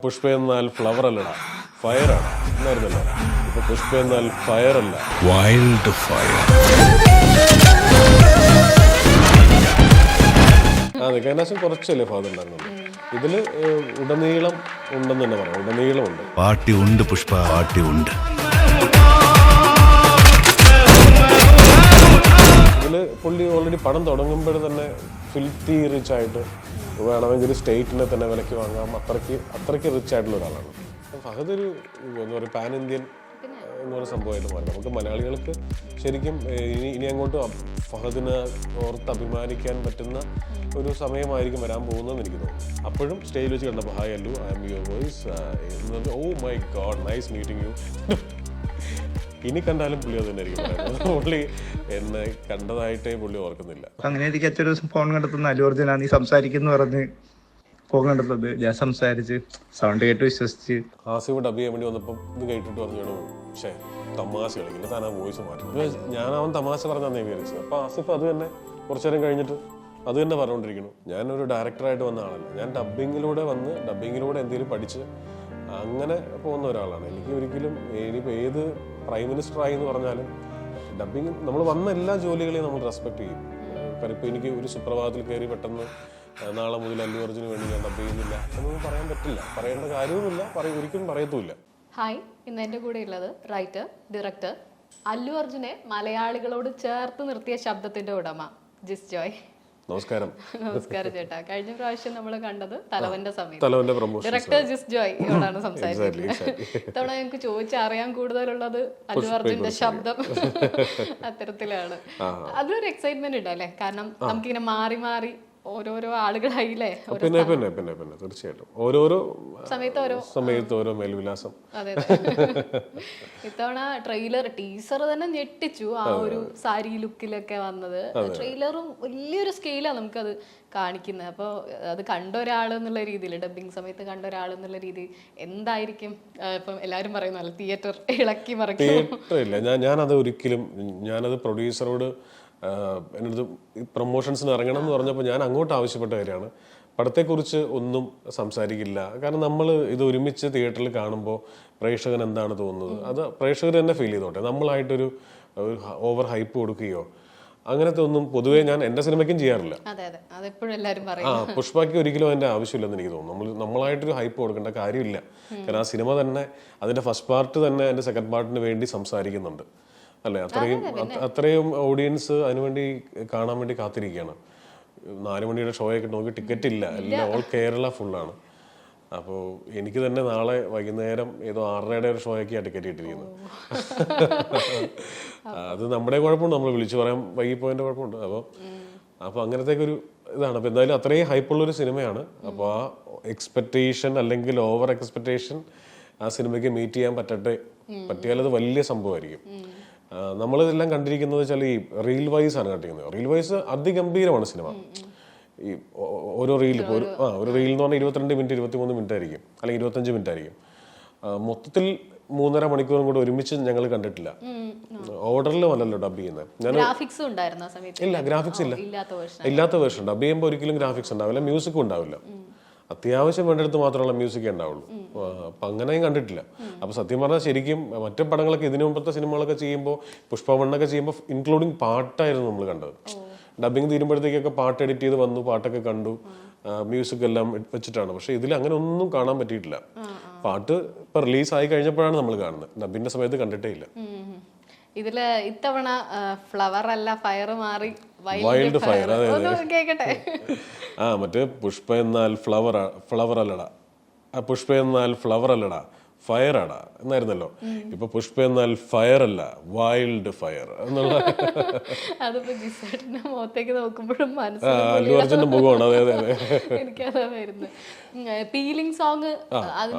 പുഷ്പ എന്നാൽ ഫ്ലവർ അല്ലടാ, ഫയറാണ് എന്നായിരുന്നല്ലോ. ഇപ്പൊ പുഷ്പ എന്നാൽ ഫയർ അല്ല, വൈൽഡ് ഫയർ. അതെ, കൈലാസം കുറച്ചല്ലേ ഫാദർ ഉണ്ടായിരുന്നുള്ളൂ. ഇതില് ഉടനീളം ഉണ്ടെന്ന് തന്നെ പറയാം, ഉടനീളം ഉണ്ട്. പാർട്ടി ഉണ്ട് പുഷ്പ, പാർട്ടി ഉണ്ട്. ഇതില് പുള്ളി ഓൾറെഡി പടം തുടങ്ങുമ്പോൾ തന്നെ ഫിൽത്തി റിച്ച് ആയിട്ട് വേണമെങ്കിൽ സ്റ്റേറ്റിനെ തന്നെ വിലയ്ക്ക് വാങ്ങാം, അത്രയ്ക്ക് റിച്ച് ആയിട്ടുള്ള ഒരാളാണ് ഫഹദ്. ഒരു എന്താ പറയുക, പാൻ ഇന്ത്യൻ എന്ന് പറയുന്ന സംഭവമായിട്ട് മാറി. നമുക്ക് മലയാളികൾക്ക് ശരിക്കും ഇനി അങ്ങോട്ട് ഫഹദിനെ ഓർത്ത് അഭിമാനിക്കാൻ പറ്റുന്ന ഒരു സമയമായിരിക്കും വരാൻ പോകുന്നതെന്ന് എനിക്ക് തോന്നുന്നു. അപ്പോഴും സ്റ്റേജിൽ വെച്ച് കണ്ടപ്പോൾ hi Allu, I am your voice, oh my God nice meeting you. ഇനി കണ്ടാലും പുള്ളി അത് തന്നെ ആയിരിക്കും പറയുന്നത്. പുള്ളി എന്നെ കണ്ടതായിട്ടേ പുള്ളി ഓർക്കുന്നില്ല. അങ്ങനെ എനിക്ക് അച്ഛൻ ഒരു ദിവസം ഫോൺ കണ്ടെത്തുന്ന അല്ലു അർജുനാ നീ സംസാരിക്കുന്നു പറഞ്ഞ് ഫോൺ കണ്ടെത്തുന്നത്. ഞാൻ സംസാരിച്ച് സൗണ്ട് കേട്ട് വിശ്വസിച്ച് ആസിഫ് ഡബ് ചെയ്യാൻ വേണ്ടി വന്നപ്പം ഇത് കേട്ടിട്ട് പറഞ്ഞു, പക്ഷേ തമാശ കളിക്കില്ല, താൻ ആ വോയിസ് മാറ്റി. ഞാൻ അവൻ തമാശ പറഞ്ഞാന്നേ വിചാരിച്ചത്. അപ്പോൾ ആസിഫ് അത് തന്നെ കുറച്ചു നേരം കഴിഞ്ഞിട്ട് അത് തന്നെ പറഞ്ഞുകൊണ്ടിരിക്കുന്നു. ഞാനൊരു ഡയറക്ടറായിട്ട് വന്ന ആളല്ല, ഞാൻ ഡബ്ബിങ്ങിലൂടെ വന്ന് ഡബ്ബിങ്ങിലൂടെ എന്തെങ്കിലും പഠിച്ച് അങ്ങനെ പോകുന്ന ഒരാളാണ്. എനിക്ക് ഒരിക്കലും ഇനിയിപ്പോൾ ഏത് പ്രൈം മിനിസ്റ്റർ ആയി എന്ന് പറഞ്ഞാലും ഡബ്ബിങ് നമ്മൾ വന്ന എല്ലാ ജോലികളെയും നമ്മൾ റെസ്പെക്ട് ചെയ്യും. കാരണം ഇപ്പോൾ എനിക്ക് ഒരു സുപ്രഭാതത്തിൽ കയറി പെട്ടെന്ന് നാളെ മുതൽ അല്ലു അർജുന് വേണ്ടി ഞാൻ ഡബ് ചെയ്യുന്നില്ല എന്നൊന്നും പറയാൻ പറ്റില്ല, പറയേണ്ട കാര്യവുമില്ല, ഒരിക്കലും പറയത്തുമില്ല. ഹായ്, ഇന്ന് എൻ്റെ കൂടെ ഉള്ളത് റൈറ്റർ, ഡയറക്ടർ, അല്ലു അർജുനെ മലയാളികളോട് ചേർത്ത് നിർത്തിയ ശബ്ദത്തിന്റെ ഉടമ ജിസ് ജോയ്. നമസ്കാരം. നമസ്കാരം ചേട്ടാ. കഴിഞ്ഞ പ്രാവശ്യം നമ്മൾ കണ്ടത് തലവന്റെ സമയത്ത് ഡയറക്ടർ ജിസ് ജോയ് ഇവളാണ് സംസാരിക്കുന്നത്. ഇത്തവണ ഞങ്ങൾക്ക് ചോദിച്ചറിയാൻ കൂടുതലുള്ളത് അല്ലു അർജുന്റെ ശബ്ദം അത്തരത്തിലാണ്. അതിലൊരു എക്സൈറ്റ്മെന്റ് ഉണ്ട് അല്ലേ? കാരണം നമുക്കിങ്ങനെ മാറി മാറി ഓരോരോ ആളുകളായില്ലേ. പിന്നെ തീർച്ചയായിട്ടും ഓരോരോ സമയത്ത് ഓരോ മേൽവിലാസം. അതെ, ഇത്തവണ ടീസർ തന്നെ ഞെട്ടിച്ചു. ആ ഒരു സാരി ലുക്കിലൊക്കെ വന്നത് ട്രെയിലറും വലിയൊരു സ്കെയിലാണ് നമുക്കത് കാണിക്കുന്നത്. അപ്പോൾ അത് കണ്ട ഒരാൾ എന്നുള്ള രീതിയിൽ, ഡബിങ് സമയത്ത് കണ്ട ഒരാൾ എന്നുള്ള രീതിയിൽ എന്തായിരിക്കും ഇപ്പം എല്ലാവരും പറയുന്നല്ലോ തിയേറ്റർ ഇളക്കി മറിക്കും. തിയേറ്റർ ഇല്ല, ഞാനത് ഒരിക്കലും ഞാനത് പ്രൊഡ്യൂസറോട് എൻ്റെ അടുത്ത് പ്രൊമോഷൻസിന് ഇറങ്ങണം എന്ന് പറഞ്ഞപ്പോൾ ഞാൻ അങ്ങോട്ട് ആവശ്യപ്പെട്ട കാര്യമാണ്, പടത്തെക്കുറിച്ച് ഒന്നും സംസാരിക്കില്ല. കാരണം നമ്മൾ ഇത് ഒരുമിച്ച് തിയേറ്ററിൽ കാണുമ്പോൾ പ്രേക്ഷകൻ എന്താണ് തോന്നുന്നത് അത് പ്രേക്ഷകർ തന്നെ ഫീൽ ചെയ്തോട്ടെ. നമ്മളായിട്ടൊരു ഓവർ ഹൈപ്പ് കൊടുക്കുകയോ അങ്ങനത്തെ ഒന്നും പൊതുവേ ഞാൻ എൻ്റെ സിനിമയ്ക്കും ചെയ്യാറില്ല. പുഷ്പയ്ക്ക് ഒരിക്കലും അതിൻ്റെ ആവശ്യമില്ലെന്ന് എനിക്ക് തോന്നുന്നു. നമ്മളായിട്ടൊരു ഹൈപ്പ് കൊടുക്കേണ്ട കാര്യമില്ല. കാരണം ആ സിനിമ തന്നെ അതിൻ്റെ ഫസ്റ്റ് പാർട്ട് തന്നെ അതിൻ്റെ സെക്കൻഡ് പാർട്ടിന് വേണ്ടി സംസാരിക്കുന്നുണ്ട് അല്ലേ? അത്രയും ഓഡിയൻസ് അതിനുവേണ്ടി കാണാൻ വേണ്ടി കാത്തിരിക്കുകയാണ്. 4 മണിയുടെ ഷോയൊക്കെ നോക്കി ടിക്കറ്റ് ഇല്ല, എല്ലാം ഓൾ കേരള ഫുള്ളാണ്. അപ്പോൾ എനിക്ക് തന്നെ നാളെ വൈകുന്നേരം ഏതോ 6:30 ഒരു ഷോയൊക്കെയാണ് ടിക്കറ്റ് കിട്ടിയിരിക്കുന്നത്. അത് നമ്മുടെ കുഴപ്പമുണ്ട്, നമ്മൾ വിളിച്ചു പറയാൻ വൈകിപ്പോയതിൻ്റെ കുഴപ്പമുണ്ട്. അപ്പോൾ അങ്ങനത്തേക്കൊരു ഇതാണ്. അപ്പോൾ എന്തായാലും അത്രയും ഹൈപ്പുള്ളൊരു സിനിമയാണ്. അപ്പോൾ ആ എക്സ്പെക്റ്റേഷൻ അല്ലെങ്കിൽ ഓവർ എക്സ്പെക്റ്റേഷൻ ആ സിനിമയ്ക്ക് മീറ്റ് ചെയ്യാൻ പറ്റിയാൽ അത് വലിയ സംഭവമായിരിക്കും. നമ്മളിതെല്ലാം കണ്ടിരിക്കുന്നത് വെച്ചാൽ ഈ റീൽ വൈസ് ആണ് കണ്ടിരിക്കുന്നത്. റീൽ വൈസ് അതിഗംഭീരമാണ് സിനിമ. ഈ ഓരോ റീൽ ഇപ്പോൾ ഒരു റീൽ എന്ന് പറഞ്ഞാൽ 22 മിനിറ്റ് 23 മിനിറ്റ് ആയിരിക്കും, അല്ലെങ്കിൽ 25 മിനിറ്റ് ആയിരിക്കും. മൊത്തത്തിൽ 3.5 മണിക്കൂറും കൂടെ ഒരുമിച്ച് ഞങ്ങൾ കണ്ടിട്ടില്ല. ഓർഡറിലും അല്ലല്ലോ ഡബ് ചെയ്യുന്നത്. ഇല്ല, ഗ്രാഫിക്സ് ഇല്ലാത്ത വേർഷൻ. ഡബ് ചെയ്യുമ്പോൾ ഒരിക്കലും ഗ്രാഫിക്സ് ഉണ്ടാവില്ല, മ്യൂസിക്കും ഉണ്ടാവില്ല. അത്യാവശ്യം വേണ്ടടുത്ത് മാത്രമുള്ള മ്യൂസിക്കേ ഉണ്ടാവുള്ളൂ. അപ്പം അങ്ങനെയും കണ്ടിട്ടില്ല. അപ്പോൾ സത്യം പറഞ്ഞാൽ ശരിക്കും മറ്റു പടങ്ങളൊക്കെ ഇതിനു മുമ്പത്തെ സിനിമകളൊക്കെ ചെയ്യുമ്പോൾ പുഷ്പ 1 ചെയ്യുമ്പോൾ ഇൻക്ലൂഡിങ് പാട്ടായിരുന്നു നമ്മൾ കണ്ടത്. ഡബിങ് തീരുമ്പോഴത്തേക്കൊക്കെ പാട്ട് എഡിറ്റ് ചെയ്ത് വന്നു, പാട്ടൊക്കെ കണ്ടു, മ്യൂസിക് എല്ലാം വെച്ചിട്ടാണ്. പക്ഷെ ഇതിൽ അങ്ങനെ ഒന്നും കാണാൻ പറ്റിയിട്ടില്ല. പാട്ട് ഇപ്പം റിലീസ് ആയി കഴിഞ്ഞപ്പോഴാണ് നമ്മൾ കാണുന്നത്, ഡബിന്റെ സമയത്ത് കണ്ടിട്ടേ ഇല്ല. ഇതില് ഇത്തവണ ഫ്ലവർ അല്ല ഫയർ മാറി വൈൽഡ് ഫയർ. കേക്കട്ടെ. മറ്റേ പുഷ്പ എന്നാൽ ഫ്ലവർ അല്ലടാ, പുഷ്പ എന്നാൽ ഫ്ലവർ അല്ലടാ, ഫയർ ആടാ എന്നായിരുന്നല്ലോ. ഇപ്പൊ പുഷ്പ എന്നാൽ ഫയർ അല്ല, വൈൽഡ് ഫയർ എന്നുള്ള മുഖത്തേക്ക് നോക്കുമ്പോഴും അല്ലു അർജുന്റെ മുഖമാണ്. അതെ അതെ അതെ, എനിക്കതാ വരുന്നത്. പീലിംഗ് സോങ്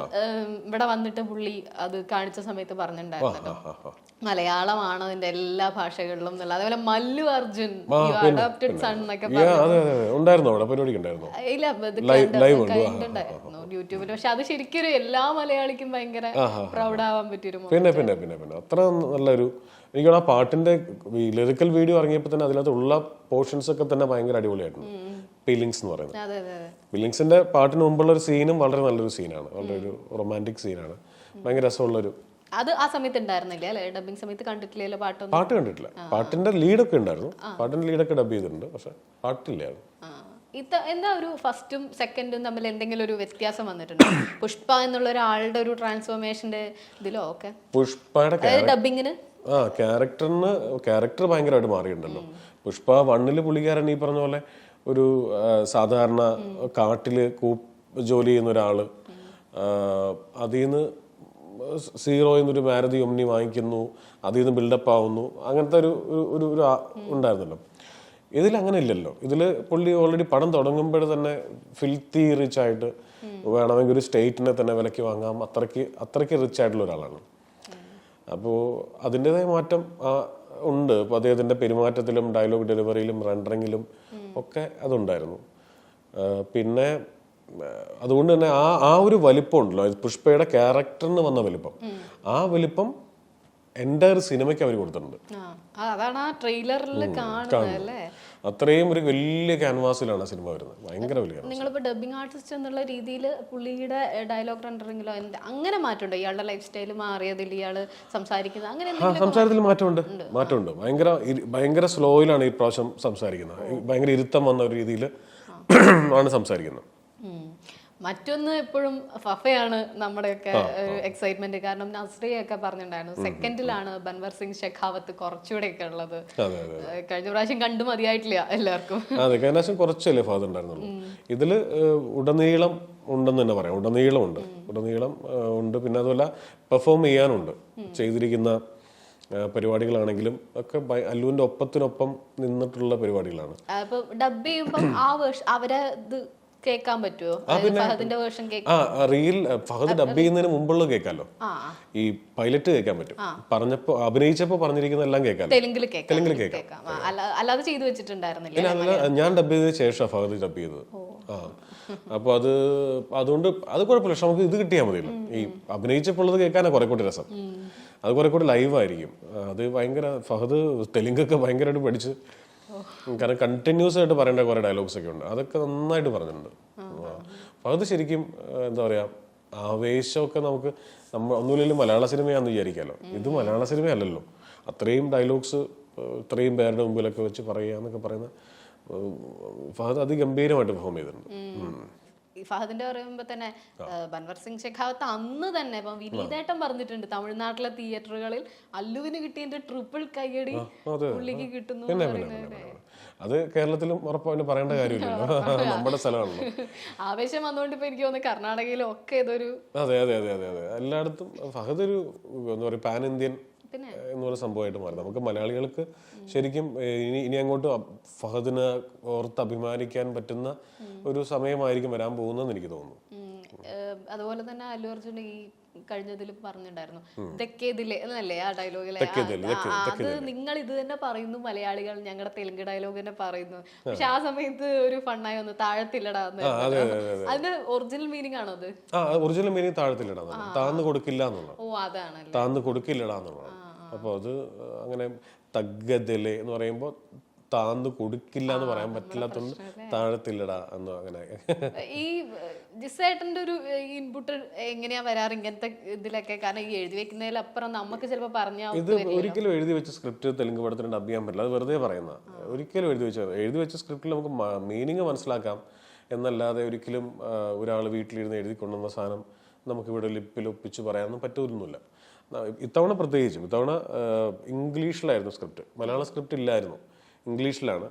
ഇവിടെ വന്നിട്ട് പുള്ളി അത് കാണിച്ച സമയത്ത് പറഞ്ഞിട്ടുണ്ടായിരുന്നല്ലോ, മലയാളമാണ് അതിന്റെ എല്ലാ ഭാഷകളിലും എന്നുള്ള. അതേപോലെ മല്ലു അർജുൻ അഡോപ്റ്റഡ് സൺ എന്നൊക്കെ ഉണ്ടായിരുന്നു അവിടെ പരിപാടി ഉണ്ടായിരുന്നു യൂട്യൂബിൽ. പക്ഷെ അത് ശരിക്കും എല്ലാ മലയാളിക്കും ഭയങ്കര പ്രൗഡ് ആവാൻ പറ്റിയൊരു പിന്നെ പിന്നെ പിന്നെ പിന്നെ അത്ര നല്ലൊരു എനിക്ക് ആ പാട്ടിന്റെ ലിറിക്കൽ വീഡിയോ ഇറങ്ങിയപ്പോൾ തന്നെ അതിനകത്ത് ഉള്ള പോർഷൻസ് ഒക്കെ തന്നെ ഭയങ്കര അടിപൊളിയായിരുന്നു. ഫീലിങ്സ് എന്ന് പറയുന്നത്. അതെ അതെ അതെ. ഫീലിങ്സിന്റെ പാട്ടിന് മുമ്പുള്ള ഒരു സീനും വളരെ നല്ലൊരു സീനാണ്, വളരെ ഒരു റൊമാൻറ്റിക് സീനാണ്, ഭയങ്കര രസമുള്ളൊരു. അത് ആ സമയത്ത് ഉണ്ടായിരുന്നില്ല അല്ലേ? ഡബിങ് സമയത്ത് കണ്ടിട്ടില്ലല്ലോ പാട്ടൊന്നും? പാട്ട് കണ്ടിട്ടില്ല. പാട്ടിന്റെ ലീഡൊക്കെ ഉണ്ടായിരുന്നു, പാട്ടിന്റെ ലീഡൊക്കെ ഡബ് ചെയ്തിട്ടുണ്ട്, പക്ഷെ പാട്ടില്ലായിരുന്നു. എന്താ ഒരു ഫസ്റ്റും സെക്കൻഡും തമ്മിൽ എന്തെങ്കിലും ഒരു വ്യത്യാസം വന്നിട്ടുണ്ടോ? പുഷ്പ എന്നുള്ള ഒരാളുടെ ഒരു ട്രാൻസ്ഫോർമേഷന്റെ ഇതിലോ ഒക്കെ പുഷ്പയുടെ ഡബിങ്ങിന് ക്യാരക്ടർ ഭയങ്കരമായിട്ട് മാറിയിട്ടുണ്ടല്ലോ. പുഷ്പ 1 പുള്ളിക്കാരൻ ഈ പറഞ്ഞ പോലെ ഒരു സാധാരണ കാട്ടില് ജോലി ചെയ്യുന്ന ഒരാള്, അതിൽ നിന്ന് 0 മാരുതി ഒമ്നി വാങ്ങിക്കുന്നു, അതിൽ നിന്ന് ബിൽഡപ്പ് ആവുന്നു, അങ്ങനത്തെ ഒരു ഉണ്ടായിരുന്നല്ലോ. ഇതിൽ അങ്ങനെ ഇല്ലല്ലോ. ഇതിൽ പുള്ളി ഓൾറെഡി പടം തുടങ്ങുമ്പോൾ തന്നെ ഫിൽത്തി റിച്ച് ആയിട്ട്, വേണമെങ്കിൽ ഒരു സ്റ്റേറ്റിനെ തന്നെ വിലക്ക് വാങ്ങാം, അത്രയ്ക്ക് റിച്ച് ആയിട്ടുള്ള ഒരാളാണ്. അപ്പോൾ അതിൻ്റെതായ മാറ്റം ഉണ്ട്. ഇപ്പോൾ അദ്ദേഹത്തിൻ്റെ പെരുമാറ്റത്തിലും ഡയലോഗ് ഡെലിവറിയിലും റെൻഡറിങ്ങിലും ഒക്കെ അതുണ്ടായിരുന്നു. പിന്നെ അതുകൊണ്ട് തന്നെ ആ ഒരു വലിപ്പം ഉണ്ടല്ലോ, പുഷ്പയുടെ ക്യാരക്ടറിന് വന്ന വലിപ്പം, ആ വലിപ്പം എൻ്റെ ഒരു സിനിമയ്ക്ക് അവർ കൊടുത്തിട്ടുണ്ട്. അതാണ് ആ ട്രെയിലറിൽ കാണുന്നത് അല്ലേ? അത്രയും ഒരു വലിയ ക്യാൻവാസിലാണ് സിനിമ വരുന്നത്, ഭയങ്കര വലിയ. നിങ്ങളിപ്പോൾ ഡബിങ് ആർട്ടിസ്റ്റ് എന്നുള്ള രീതിയിൽ പുള്ളിയുടെ ഡയലോഗ് റെൻഡറിങ്ങിലോ അങ്ങനെ മാറ്റമുണ്ടോ? ഇയാളുടെ ലൈഫ് സ്റ്റൈൽ മാറിയതിൽ ഇയാള് സംസാരിക്കുന്നത് അങ്ങനെ സംസാരത്തിൽ മാറ്റമുണ്ട്. ഭയങ്കര സ്ലോയിലാണ് ഈ പ്രാവശ്യം സംസാരിക്കുന്നത്, ഭയങ്കര ഇരുത്തം വന്ന ഒരു രീതിയിൽ ആണ് സംസാരിക്കുന്നത്. മറ്റൊന്ന് എപ്പോഴും ഫഫയാണ് നമ്മുടെയൊക്കെ ഒരു എക്സൈറ്റ്മെന്റ്. കാരണം നസ്രിയൊക്കെ പറഞ്ഞിട്ടുണ്ടായിരുന്നു സെക്കൻഡിലാണ് ബൻവർ സിംഗ് ഷെഖാവത്ത് കുറച്ചുകൂടെ ഒക്കെ ഉള്ളത്. കഴിഞ്ഞ പ്രാവശ്യം കണ്ടു മതിയായിട്ടില്ല എല്ലാവർക്കും. അതെ, കഴിഞ്ഞ പ്രാവശ്യം കുറച്ചല്ലേ ഫഹദ് ഉണ്ടായിരുന്നുള്ളൂ. ഇതില് ഉടനീളം ഉണ്ടെന്ന് തന്നെ പറയാം. ഉടനീളം ഉണ്ട്. പിന്നെ അതുപോലെ പെർഫോം ചെയ്യാനുണ്ട്. ചെയ്തിരിക്കുന്ന പരിപാടികളാണെങ്കിലും ഒക്കെ അല്ലുവിന്റെ ഒപ്പത്തിനൊപ്പം നിന്നിട്ടുള്ള പരിപാടികളാണ്. ഡബ് ചെയ്യുമ്പോൾ ആ വേർഷൻ അവരെ കേൾക്കാൻ പറ്റുമോ? ഫഹദിന്റെ വേർഷൻ റീൽ ഫഹദ് ഡബ് ചെയ്യുന്നതിന് മുമ്പുള്ള കേൾക്കാമല്ലോ. ഈ പൈലറ്റ് കേൾക്കാൻ പറ്റും. പറഞ്ഞപ്പോ അഭിനയിച്ചപ്പോ പറഞ്ഞിരിക്കുന്ന എല്ലാം കേൾക്കാം. തെലുങ്കിൽ കേൾക്കാം. അല്ലാതെ ചെയ്തു വെച്ചിട്ടുണ്ടായിരുന്നില്ല. ഞാൻ ഡബ് ചെയ്തതിന് ശേഷം ഫഹദ് ഡബ് ചെയ്തത്. അപ്പൊ അതുകൊണ്ട് അത് കുഴപ്പമില്ല. പക്ഷെ നമുക്ക് ഇത് കിട്ടിയാൽ മതിയല്ലോ. ഈ അഭിനയിച്ചപ്പോൾ ഉള്ളത് കേൾക്കാനാണ് കുറെ കൂടി രസം. അത് കുറെ കൂടി ലൈവ് ആയിരിക്കും. അത് ഭയങ്കര ഫഹദ് തെലുങ്കൊക്കെ ഭയങ്കരമായിട്ട് പഠിച്ച്, കാരണം കണ്ടിന്യൂസ് ആയിട്ട് പറയേണ്ട കുറെ ഡയലോഗ്സ് ഒക്കെ ഉണ്ട്, അതൊക്കെ നന്നായിട്ട് പറഞ്ഞിട്ടുണ്ട്. ഫഹദ് ശരിക്കും എന്താ പറയാ, ആവേശമൊക്കെ നമുക്ക് ഒന്നുമില്ലെങ്കിലും മലയാള സിനിമയാണെന്ന് വിചാരിക്കാമല്ലോ. ഇത് മലയാള സിനിമയല്ലല്ലോ. അത്രയും ഡയലോഗ്സ് ഇത്രയും പേരുടെ മുമ്പിലൊക്കെ വെച്ച് പറയുക എന്നൊക്കെ പറയുന്ന ഫഹദ് അതിഗംഭീരമായിട്ട് പെർഫോം ചെയ്തിട്ടുണ്ട്. ഫഹദിന്റെ പറയുമ്പോ തന്നെ ബൻവർ സിംഗ് ഷെഖാവത്ത് അന്ന് തന്നെ ഇപ്പം വിനീതേട്ടൻ പറഞ്ഞിട്ടുണ്ട് തമിഴ്നാട്ടിലെ തിയേറ്ററുകളിൽ അല്ലുവിന് കിട്ടിയതിന്റെ ട്രിപ്പിൾ കയ്യടി പുള്ളിക്ക് കിട്ടുന്നു. അത് കേരളത്തിലും ഉറപ്പായിട്ട് പറയേണ്ട കാര്യമില്ലല്ലോ, നമ്മുടെ സ്ഥലമാണല്ലോ. ആവേശം വന്നുകൊണ്ട് ഇപ്പൊ എനിക്ക് തോന്നുന്നു കർണാടകയിലും ഒക്കെ ഇതൊരു അതെ എല്ലായിടത്തും ഫഹദ് ഒരു എന്താ പറയുക പാൻ ഇന്ത്യൻ എന്നൊരു സംഭവമായിട്ട് മാറി. നമുക്ക് മലയാളികൾക്ക് ശരിക്കും ഇനി അങ്ങോട്ട് ഫഹദിനെ ഓർത്ത് അഭിമാനിക്കാൻ പറ്റുന്ന ഒരു സമയമായിരിക്കും വരാൻ പോകുന്നതെന്ന് എനിക്ക് തോന്നുന്നു. അതുപോലെ തന്നെ അല്ലു അർജുൻ ഈ കഴിഞ്ഞതിൽ പറഞ്ഞിട്ടുണ്ടായിരുന്നു തെക്കേതിലെ എന്നല്ലേ ആ ഡയലോഗിലെ, അത് നിങ്ങൾ ഇത് തന്നെ പറയുന്നു മലയാളികൾ, ഞങ്ങളുടെ തെലുങ്ക് ഡയലോഗ് തന്നെ പറയുന്നു. പക്ഷെ ആ സമയത്ത് ഒരു ഫണ്ണായി വന്നു താഴത്തില്ലടാ. അതിന്റെ ഒറിജിനൽ മീനിങ് ആണോ അത്? ഒറിജിനൽ മീനിങ് താഴത്തില്ലടാ, താന്ന് കൊടുക്കില്ല എന്നുള്ളത്. ഓ അതാണ്, താന്ന് കൊടുക്കില്ലടാ എന്നുള്ളത്. അപ്പൊ അത് അങ്ങനെ തഗ്ഗതലെ എന്ന് പറയുമ്പോ താന്ന് കൊടുക്കില്ല എന്ന് പറയാൻ പറ്റില്ലാത്തോണ്ട് താഴത്തില്ലടാ എന്ന് അങ്ങനെ. ഈ ജിസേട്ടന്റെ ഒരു ഇൻപുട്ട് എങ്ങനെയാ വരാറ് ഇങ്ങനത്തെ ഇതിലൊക്കെ? കാരണം ഈ എഴുതി വെക്കുന്നതിലപ്പുറം നമുക്ക് ചിലപ്പോൾ പറഞ്ഞാൽ ഇത് ഒരിക്കലും എഴുതി വെച്ച സ്ക്രിപ്റ്റ് തെലുങ്ക് പടത്തിന് ഡബ് ചെയ്യാൻ പറ്റില്ല, അത് വെറുതെ പറയുന്ന. ഒരിക്കലും എഴുതി വെച്ച സ്ക്രിപ്റ്റിൽ നമുക്ക് മീനിങ് മനസ്സിലാക്കാം എന്നല്ലാതെ ഒരിക്കലും ഒരാൾ വീട്ടിലിരുന്ന് എഴുതി കൊണ്ടുവന്ന സാധനം നമുക്കിവിടെ ലിപ്പിൽ ഒപ്പിച്ച് പറയാനൊന്നും പറ്റൂലൊന്നുമില്ല. ഇത്തവണ പ്രത്യേകിച്ചും ഇത്തവണ ഇംഗ്ലീഷിലായിരുന്നു സ്ക്രിപ്റ്റ്, മലയാളം സ്ക്രിപ്റ്റ് ഇല്ലായിരുന്നു, ഇംഗ്ലീഷിലാണ്.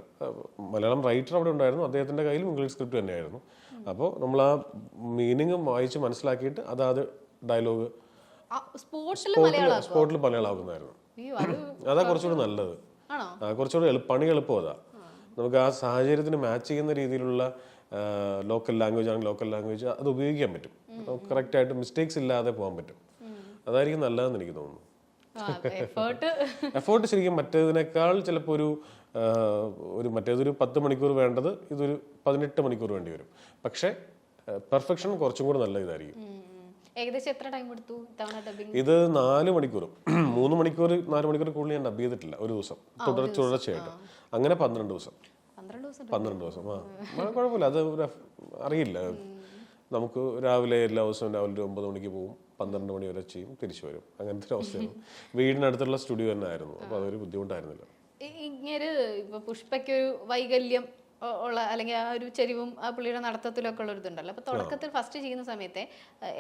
മലയാളം റൈറ്റർ അവിടെ ഉണ്ടായിരുന്നു, അദ്ദേഹത്തിൻ്റെ കയ്യിലും ഇംഗ്ലീഷ് സ്ക്രിപ്റ്റ് തന്നെയായിരുന്നു. അപ്പോൾ നമ്മൾ ആ മീനിങ് വായിച്ച് മനസ്സിലാക്കിയിട്ട് അതാത് ഡയലോഗ് സ്പോട്ടിൽ മലയാളമാകുന്നതായിരുന്നു. അതാ കുറച്ചുകൂടി നല്ലത്, കുറച്ചുകൂടി പണി എളുപ്പം അതാ. നമുക്ക് ആ സാഹചര്യത്തിന് മാച്ച് ചെയ്യുന്ന രീതിയിലുള്ള ലോക്കൽ ലാംഗ്വേജ് ആണെങ്കിൽ ലോക്കൽ ലാംഗ്വേജ് അത് ഉപയോഗിക്കാൻ പറ്റും, കറക്റ്റായിട്ട് മിസ്റ്റേക്സ് ഇല്ലാതെ പോകാൻ പറ്റും. അതായിരിക്കും നല്ലതെന്ന് എനിക്ക് തോന്നുന്നു. എഫേർട്ട് ശരിക്കും മറ്റേതിനേക്കാൾ ചിലപ്പോൾ മറ്റേതൊരു 10 മണിക്കൂർ വേണ്ടത് ഇതൊരു 18 മണിക്കൂർ വേണ്ടി വരും. പക്ഷെ പെർഫെക്ഷൻ കുറച്ചും കൂടെ നല്ല ഇതായിരിക്കും. ഏകദേശം എത്ര ടൈം എടുത്തു ഡബിംഗ്? ഇത് 4 മണിക്കൂറും 3 മണിക്കൂർ 4 മണിക്കൂർ കൂടുതൽ ഞാൻ ഡബ് ചെയ്തിട്ടില്ല ഒരു ദിവസം തുടർച്ചയായിട്ട്. അങ്ങനെ 12 ദിവസം. 12 ദിവസം കുഴപ്പമില്ല, അത് അറിയില്ല. നമുക്ക് രാവിലെ എല്ലാ ദിവസവും രാവിലെ ഒരു 9 മണിക്ക് പോകും, 12 മണി വരെ ചെയ്യും, തിരിച്ചു വരും. അങ്ങനത്തെ ഒരു അവസ്ഥയാണ്. വീടിനടുത്തുള്ള സ്റ്റുഡിയോ തന്നെ ആയിരുന്നു, അപ്പോൾ അതൊരു ബുദ്ധിമുട്ടായിരുന്നില്ല. ഇങ്ങനെ ഇപ്പൊ പുഷ്പയ്ക്കൊരു വൈകല്യം ഉള്ള അല്ലെങ്കിൽ ആ ഒരു ചെരിവും ആ പുള്ളിയുടെ നടത്തത്തിലൊക്കെ ഉള്ള ഒരു ഇതുണ്ടല്ലോ. അപ്പൊ തുടക്കത്തിൽ ഫസ്റ്റ് ചെയ്യുന്ന സമയത്തെ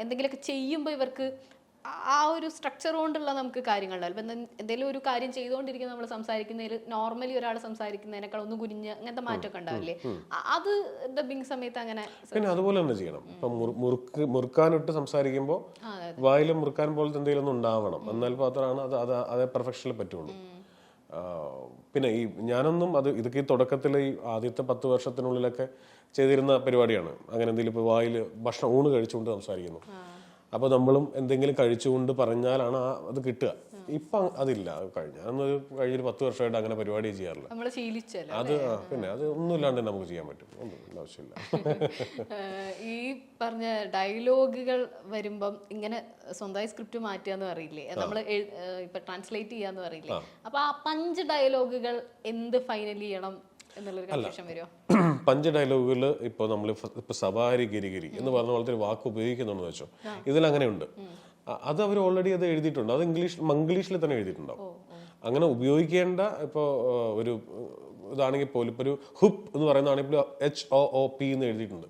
എന്തെങ്കിലുമൊക്കെ ചെയ്യുമ്പോൾ ഇവർക്ക് ആ ഒരു സ്ട്രക്ചർ കൊണ്ടുള്ള നമുക്ക് കാര്യങ്ങളുണ്ടാവും. ഇപ്പം എന്തെങ്കിലും ഒരു കാര്യം ചെയ്തുകൊണ്ടിരിക്കുന്ന നമ്മൾ സംസാരിക്കുന്നതിൽ നോർമലി ഒരാൾ സംസാരിക്കുന്നതിനേക്കാൾ ഒന്ന് കുനിഞ്ഞ് അങ്ങനത്തെ മാറ്റമൊക്കെ ഉണ്ടാവില്ലേ? അത് ഡബിങ് സമയത്ത് അങ്ങനെ പിന്നെ അതുപോലെ തന്നെ ചെയ്യണം. ഇപ്പം മുറുക്കാനിട്ട് സംസാരിക്കുമ്പോൾ വായിൽ മുറുക്കാൻ പോലത്തെ എന്തെങ്കിലും ഒന്നും ഉണ്ടാവണം, എന്നാൽ മാത്രമാണ് അതേ പെർഫെക്ഷനിൽ പറ്റുള്ളൂ. പിന്നെ ഈ ഞാനൊന്നും ഇതൊക്കെ ഈ തുടക്കത്തിൽ ഈ ആദ്യത്തെ 10 വർഷത്തിനുള്ളിലൊക്കെ ചെയ്തിരുന്ന പരിപാടിയാണ്. അങ്ങനെ എന്തെങ്കിലും ഇപ്പോൾ വായിൽ ഭക്ഷണം ഊണ് കഴിച്ചുകൊണ്ട് സംസാരിക്കുന്നു, അപ്പോൾ നമ്മളും എന്തെങ്കിലും കഴിച്ചുകൊണ്ട് പറഞ്ഞാലാണ് അത് കിട്ടുക. ഇപ്പം അതില്ല. കഴിഞ്ഞൊരു 10 വർഷമായിട്ട് അങ്ങനെ പരിപാടി ചെയ്യാറില്ല. അത് പിന്നെ അത് ഒന്നുമില്ലാണ്ട് നമുക്ക് ചെയ്യാൻ പറ്റും, ഒന്നും ആവശ്യമില്ല. ഈ പറഞ്ഞ ഡയലോഗുകൾ വരുമ്പം ഇങ്ങനെ സ്വന്തമായി സ്ക്രിപ്റ്റ് മാറ്റുകയെന്ന് പറയില്ലേ, നമ്മൾ ഇപ്പൊ ട്രാൻസ്ലേറ്റ് ചെയ്യാന്ന് പറയില്ലേ, അപ്പൊ ആ 5 ഡയലോഗുകൾ എന്ത് ഫൈനൽ ചെയ്യണം എന്നുള്ളൊരു കൺഫ്യൂഷൻ വരുമോ? 5 ഡയലോഗുകൾ ഇപ്പോൾ നമ്മൾ ഇപ്പൊ സവാരി ഗിരിഗിരി എന്ന് പറഞ്ഞ പോലത്തെ ഒരു വാക്ക് ഉപയോഗിക്കുന്നുണ്ടെന്ന് വെച്ചോ, ഇതിലങ്ങനെയുണ്ട്. അത് അവർ ഓൾറെഡി അത് എഴുതിയിട്ടുണ്ട്, അത് മംഗ്ലീഷിൽ തന്നെ എഴുതിയിട്ടുണ്ടാവും. അങ്ങനെ ഉപയോഗിക്കേണ്ട ഇപ്പോൾ ഒരു ഇതാണെങ്കിൽ പോലും ഇപ്പോൾ ഒരു ഹുപ്പ് എന്ന് പറയുന്നതാണെങ്കിൽ HOOP എന്ന് എഴുതിയിട്ടുണ്ട്,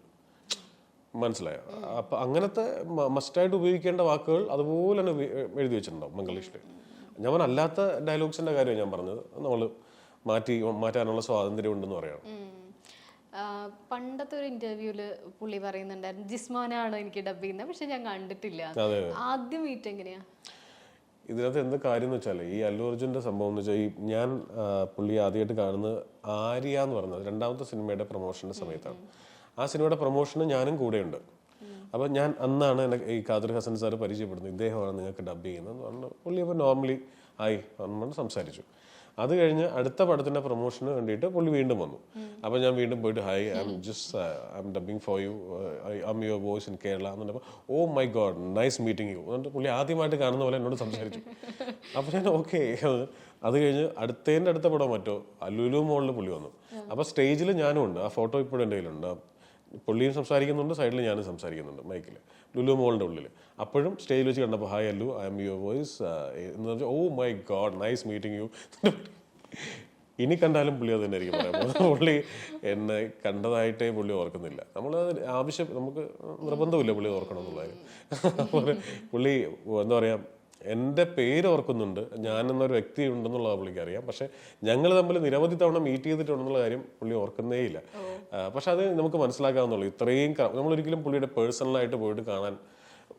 മനസ്സിലായോ? അപ്പൊ അങ്ങനത്തെ മസ്റ്റായിട്ട് ഉപയോഗിക്കേണ്ട വാക്കുകൾ അതുപോലെ തന്നെ എഴുതി വെച്ചിട്ടുണ്ടാവും മംഗ്ലീഷിൽ. ഞാൻ അല്ലാത്ത ഡയലോഗ്സിന്റെ കാര്യമാണ് ഞാൻ പറഞ്ഞത്. നമ്മൾ മാറ്റാനുള്ള സ്വാതന്ത്ര്യം ഉണ്ടെന്ന് പറയണം. പണ്ടത്തെ ഒരു ഇന്റർവ്യൂല് പുള്ളി പറയുന്നുണ്ടായിരുന്നു ജിസ്മോനാണ് എനിക്ക് ഡബ് ചെയ്യുന്നത്, പക്ഷെ ഞാൻ കണ്ടിട്ടില്ല. ആദ്യം മീറ്റ് എങ്ങനെയാ? ഇതിനകത്ത് എന്ത് കാര്യം എന്ന് വെച്ചാൽ ഈ അല്ലു അർജുന്റെ സംഭവം എന്ന് വെച്ചാൽ ഞാൻ പുള്ളി ആദ്യമായിട്ട് കാണുന്നത് ആര്യ എന്ന് പറഞ്ഞത് 2ാമത്തെ സിനിമയുടെ പ്രൊമോഷന്റെ സമയത്താണ്. ആ സിനിമയുടെ പ്രൊമോഷന് ഞാനും കൂടെയുണ്ട്. അപ്പം ഞാൻ അന്നാണ് എന്നെ ഈ ഖാദർ ഹസൻ സാർ പരിചയപ്പെടുന്നത്. ഇദ്ദേഹമാണ് നിങ്ങൾക്ക് ഡബ് ചെയ്യുന്നതെന്ന് പറഞ്ഞു. പുള്ളി അപ്പോൾ നോർമലി ആയി നമ്മൾ സംസാരിച്ചു. അത് കഴിഞ്ഞ് അടുത്ത പടത്തിന്റെ പ്രൊമോഷന് വേണ്ടിയിട്ട് പുള്ളി വീണ്ടും വന്നു. അപ്പോൾ ഞാൻ വീണ്ടും പോയിട്ട് I'm dubbing for you, I am your voice in Kerala എന്ന് പറഞ്ഞപ്പോൾ oh my God nice meeting you എന്നിട്ട് പുള്ളി ആദ്യമായിട്ട് കാണുന്ന പോലെ എന്നോട് സംസാരിച്ചു. അപ്പോൾ ഞാൻ ഓക്കെ. അത് കഴിഞ്ഞ് അടുത്ത പടം മറ്റോ ലുലു മോളിൽ പുള്ളി വന്നു. അപ്പോൾ സ്റ്റേജിൽ ഞാനും ഉണ്ട്, ആ ഫോട്ടോ ഇപ്പോഴും എൻ്റെ കയ്യിലുണ്ട്. പുള്ളിയും സംസാരിക്കുന്നുണ്ട്, സൈഡിൽ ഞാനും സംസാരിക്കുന്നുണ്ട് മൈക്കിൽ, ലുലു മോളിൻ്റെ ഉള്ളിൽ. അപ്പോഴും സ്റ്റേജിൽ വെച്ച് കണ്ടപ്പോൾ hi Allu, I'm your voice എന്ന് പറഞ്ഞാൽ oh my God nice meeting you. ഇനി കണ്ടാലും പുള്ളി അത് തന്നെ ആയിരിക്കും പറയാം. പുള്ളി എന്നെ കണ്ടതായിട്ടേ പുള്ളി ഓർക്കുന്നില്ല. നമുക്ക് നിർബന്ധമില്ല പുള്ളി ഓർക്കണം എന്നുള്ളത്. പുള്ളി എന്താ പറയുക, എൻ്റെ പേര് ഓർക്കുന്നുണ്ട്, ഞാൻ എന്നൊരു വ്യക്തി ഉണ്ടെന്നുള്ളത് പുള്ളിക്ക് അറിയാം. പക്ഷെ ഞങ്ങൾ തമ്മിൽ നിരവധി തവണ മീറ്റ് ചെയ്തിട്ടുണ്ടെന്നുള്ള കാര്യം പുള്ളി ഓർക്കുന്നേ ഇല്ല. പക്ഷെ അത് നമുക്ക് മനസ്സിലാക്കാവുന്നുള്ളൂ. ഇത്രയും നമ്മളൊരിക്കലും പുള്ളിയുടെ പേഴ്സണലായിട്ട് പോയിട്ട് കാണാൻ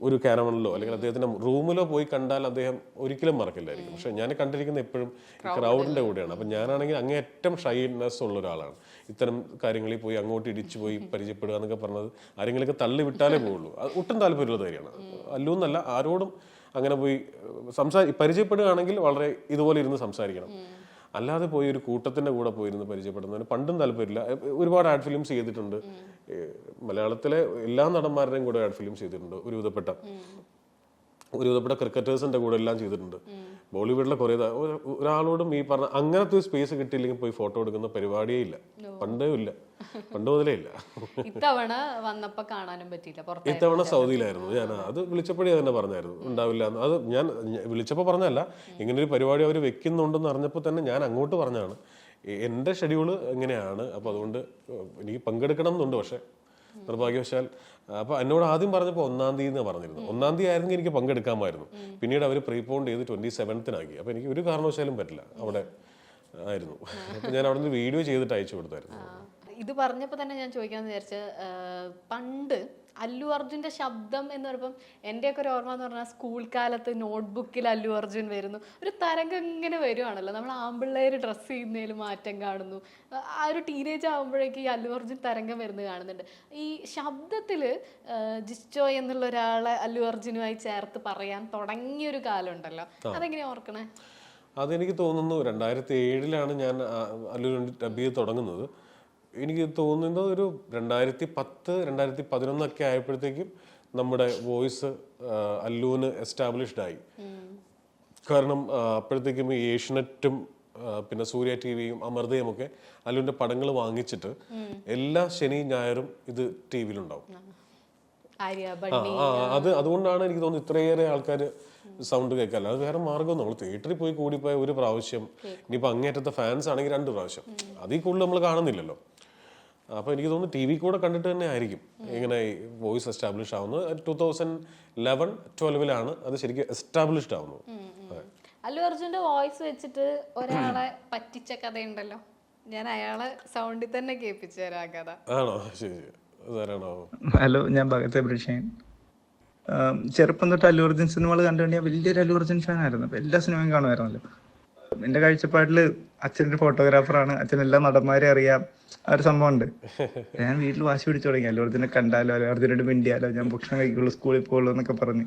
ഒരു കാരവനിലോ അല്ലെങ്കിൽ അദ്ദേഹത്തിന്റെ റൂമിലോ പോയി കണ്ടാൽ അദ്ദേഹം ഒരിക്കലും മറക്കില്ലായിരിക്കും. പക്ഷെ ഞാൻ കണ്ടിരിക്കുന്ന എപ്പോഴും ക്രൗഡിന്റെ കൂടെയാണ്. അപ്പം ഞാനാണെങ്കിൽ അങ്ങേയറ്റം ഷൈനെസ് ഉള്ള ഒരാളാണ്. ഇത്തരം കാര്യങ്ങളിൽ പോയി അങ്ങോട്ട് ഇടിച്ചു പോയി പരിചയപ്പെടുക എന്നൊക്കെ പറഞ്ഞത് ആരെങ്കിലൊക്കെ തള്ളി വിട്ടാലേ പോവുള്ളൂ. അത് ഒട്ടും താല്പര്യമുള്ള കാര്യമാണ്. അല്ലൂന്നല്ല, ആരോടും അങ്ങനെ പോയി പരിചയപ്പെടുകയാണെങ്കിൽ വളരെ ഇതുപോലെ ഇരുന്ന് സംസാരിക്കണം. അല്ലാതെ പോയി ഒരു കൂട്ടത്തിന്റെ കൂടെ പോയിരുന്ന് പരിചയപ്പെടുന്നതിന് പണ്ടും താല്പര്യമില്ല. ഒരുപാട് ആഡ് ഫിലിംസ് ചെയ്തിട്ടുണ്ട്. മലയാളത്തിലെ എല്ലാ നടന്മാരുടെയും കൂടെ ആഡ് ഫിലിംസ് ചെയ്തിട്ടുണ്ട്. ഒരുവിധപ്പെട്ട ക്രിക്കറ്റേഴ്സിന്റെ കൂടെ എല്ലാം ചെയ്തിട്ടുണ്ട്. ബോളിവുഡിലെ കുറെ ഒരാളോടും ഈ പറഞ്ഞ അങ്ങനത്തെ ഒരു സ്പേസ് കിട്ടിയില്ലെങ്കിൽ പോയി ഫോട്ടോ എടുക്കുന്ന പരിപാടിയേ ഇല്ല, പണ്ട് മുതലേ ഇല്ല. ഇത്തവണ വന്നപ്പോ കാണാനും പറ്റിയില്ല. ഇത്തവണ സൗദിയിലായിരുന്നു ഞാൻ. അത് വിളിച്ചപ്പോഴേ തന്നെ പറഞ്ഞായിരുന്നു ഉണ്ടാവില്ല. അത് ഞാൻ വിളിച്ചപ്പോൾ പറഞ്ഞല്ല, ഇങ്ങനൊരു പരിപാടി അവർ വെക്കുന്നുണ്ടെന്ന് അറിഞ്ഞപ്പോൾ തന്നെ ഞാൻ അങ്ങോട്ട് പറഞ്ഞാണ്. എൻ്റെ ഷെഡ്യൂള് എങ്ങനെയാണ്, അപ്പോൾ അതുകൊണ്ട് എനിക്ക് പങ്കെടുക്കണം എന്നുണ്ട്. പക്ഷെ നിർഭാഗ്യവശാൽ അപ്പൊ എന്നോട് ആദ്യം പറഞ്ഞപ്പോൾ 1-ാം തീയതി പറഞ്ഞിരുന്നു. 1-ാം തീയതി ആയിരുന്നെങ്കിൽ എനിക്ക് പങ്കെടുക്കാമായിരുന്നു. പിന്നീട് അവർ പ്രീപോണ്ട് ചെയ്ത് 27th അപ്പൊ എനിക്ക് ഒരു കാരണവശാലും പറ്റില്ല. അവിടെ ആയിരുന്നു. അപ്പൊ ഞാൻ അവിടെ നിന്ന് വീഡിയോ ചെയ്തിട്ട് അയച്ചു കൊടുത്തായിരുന്നു. ഇത് പറഞ്ഞപ്പോൾ തന്നെ ഞാൻ ചോദിക്കാന്ന് വിചാരിച്ച, പണ്ട് അല്ലു അർജുന്റെ ശബ്ദം എന്ന് പറയുമ്പം എൻ്റെയൊക്കെ ഒരു ഓർമ്മ എന്ന് പറഞ്ഞാൽ സ്കൂൾ കാലത്ത് നോട്ട്ബുക്കിൽ അല്ലു അർജുൻ വരുന്നു, ഒരു തരംഗം ഇങ്ങനെ വരുവാണല്ലോ. നമ്മൾ ആമ്പിള്ളേർ ഡ്രസ്സ് ചെയ്യുന്നതിൽ മാറ്റം കാണുന്നു. ആ ഒരു ടീനേജ് ആകുമ്പോഴേക്ക് ഈ അല്ലു അർജുൻ തരംഗം വരുന്നത് കാണുന്നുണ്ട്. ഈ ശബ്ദത്തിൽ ജിസ്റ്റോ എന്നുള്ള ഒരാളെ അല്ലു അർജുനുമായി ചേർത്ത് പറയാൻ തുടങ്ങിയൊരു കാലം ഉണ്ടല്ലോ, അതെങ്ങനെയാ ഓർക്കണേ? അതെനിക്ക് തോന്നുന്നു 2007 ഞാൻ അല്ലു ഡബ് ചെയ്ത് തുടങ്ങുന്നത്. എനിക്ക് തോന്നുന്നത് ഒരു 2010-2011 ആയപ്പോഴത്തേക്കും നമ്മുടെ വോയിസ് അല്ലുവിന് എസ്റ്റാബ്ലിഷ്ഡ് ആയി. കാരണം അപ്പോഴത്തേക്കും ഈ ഏഷ്യനെറ്റും പിന്നെ സൂര്യ ടിവിയും അമൃതയും ഒക്കെ അല്ലുവിന്റെ പടങ്ങൾ വാങ്ങിച്ചിട്ട് എല്ലാ ശനി ഞായറും ഇത് ടി വിയിലുണ്ടാവും. അതുകൊണ്ടാണ് എനിക്ക് തോന്നുന്നു ഇത്രയേറെ ആൾക്കാർ സൗണ്ട് കേൾക്കാല്ല. അത് വേറെ മാർഗ്ഗം നമ്മൾ തിയേറ്ററിൽ പോയി കൂടിപ്പോയ ഒരു പ്രാവശ്യം, ഇനിയിപ്പോൾ അങ്ങേറ്റത്തെ ഫാൻസ് ആണെങ്കിൽ 2 പ്രാവശ്യം, അതിൽ കൂടുതൽ നമ്മൾ കാണുന്നില്ലല്ലോ. അപ്പോൾ എനിക്ക് തോന്നുന്നു ടി വി കൂടെ കണ്ടിട്ട് തന്നെ ആയിരിക്കും ഇങ്ങനെ വോയിസ് എസ്റ്റാബ്ലിഷ് ആവുന്നത്. 2011-12 അത് ശരിക്കും എസ്റ്റാബ്ലിഷ്ഡ് ആവുന്നത്. അല്ലു അർജുന്റെ വോയിസ് വെച്ചിട്ട് ഒരാളെ പറ്റിച്ച കഥയുണ്ടല്ലോ, ഞാൻ അയാളെ സൗണ്ടിൽ തന്നെ കേൾപ്പിച്ചു തരാം കഥ. ആണോ? ശരി. ഹലോ, ഞാൻ ഭഗത് അഭിഷേകൻ. ചെറുപ്പം തൊട്ട് അല്ലു അർജുൻ സിനിമകൾ കണ്ടുകൊണ്ട് ഞാൻ വലിയൊരു അല്ലു അർജുൻ ഫാൻ ആയിരുന്നു. അപ്പൊ എല്ലാ സിനിമയും കാണുമായിരുന്നല്ലോ. എന്റെ കാഴ്ചപ്പാടില് അച്ഛനൊരു ഫോട്ടോഗ്രാഫറാണ്, അച്ഛൻ എല്ലാ നടന്മാരെ അറിയാം, ആ ഒരു സംഭവം ഉണ്ട്. ഞാൻ വീട്ടിൽ വാശി പിടിച്ചു തുടങ്ങി, അല്ലു അർജുനെ കണ്ടാലോ, അല്ലു അർജുനോട് മിണ്ടിയാലോ, ഞാൻ ഭക്ഷണം കഴിക്കുള്ളൂ, സ്കൂളിൽ പോകുള്ളൂ എന്നൊക്കെ പറഞ്ഞ്.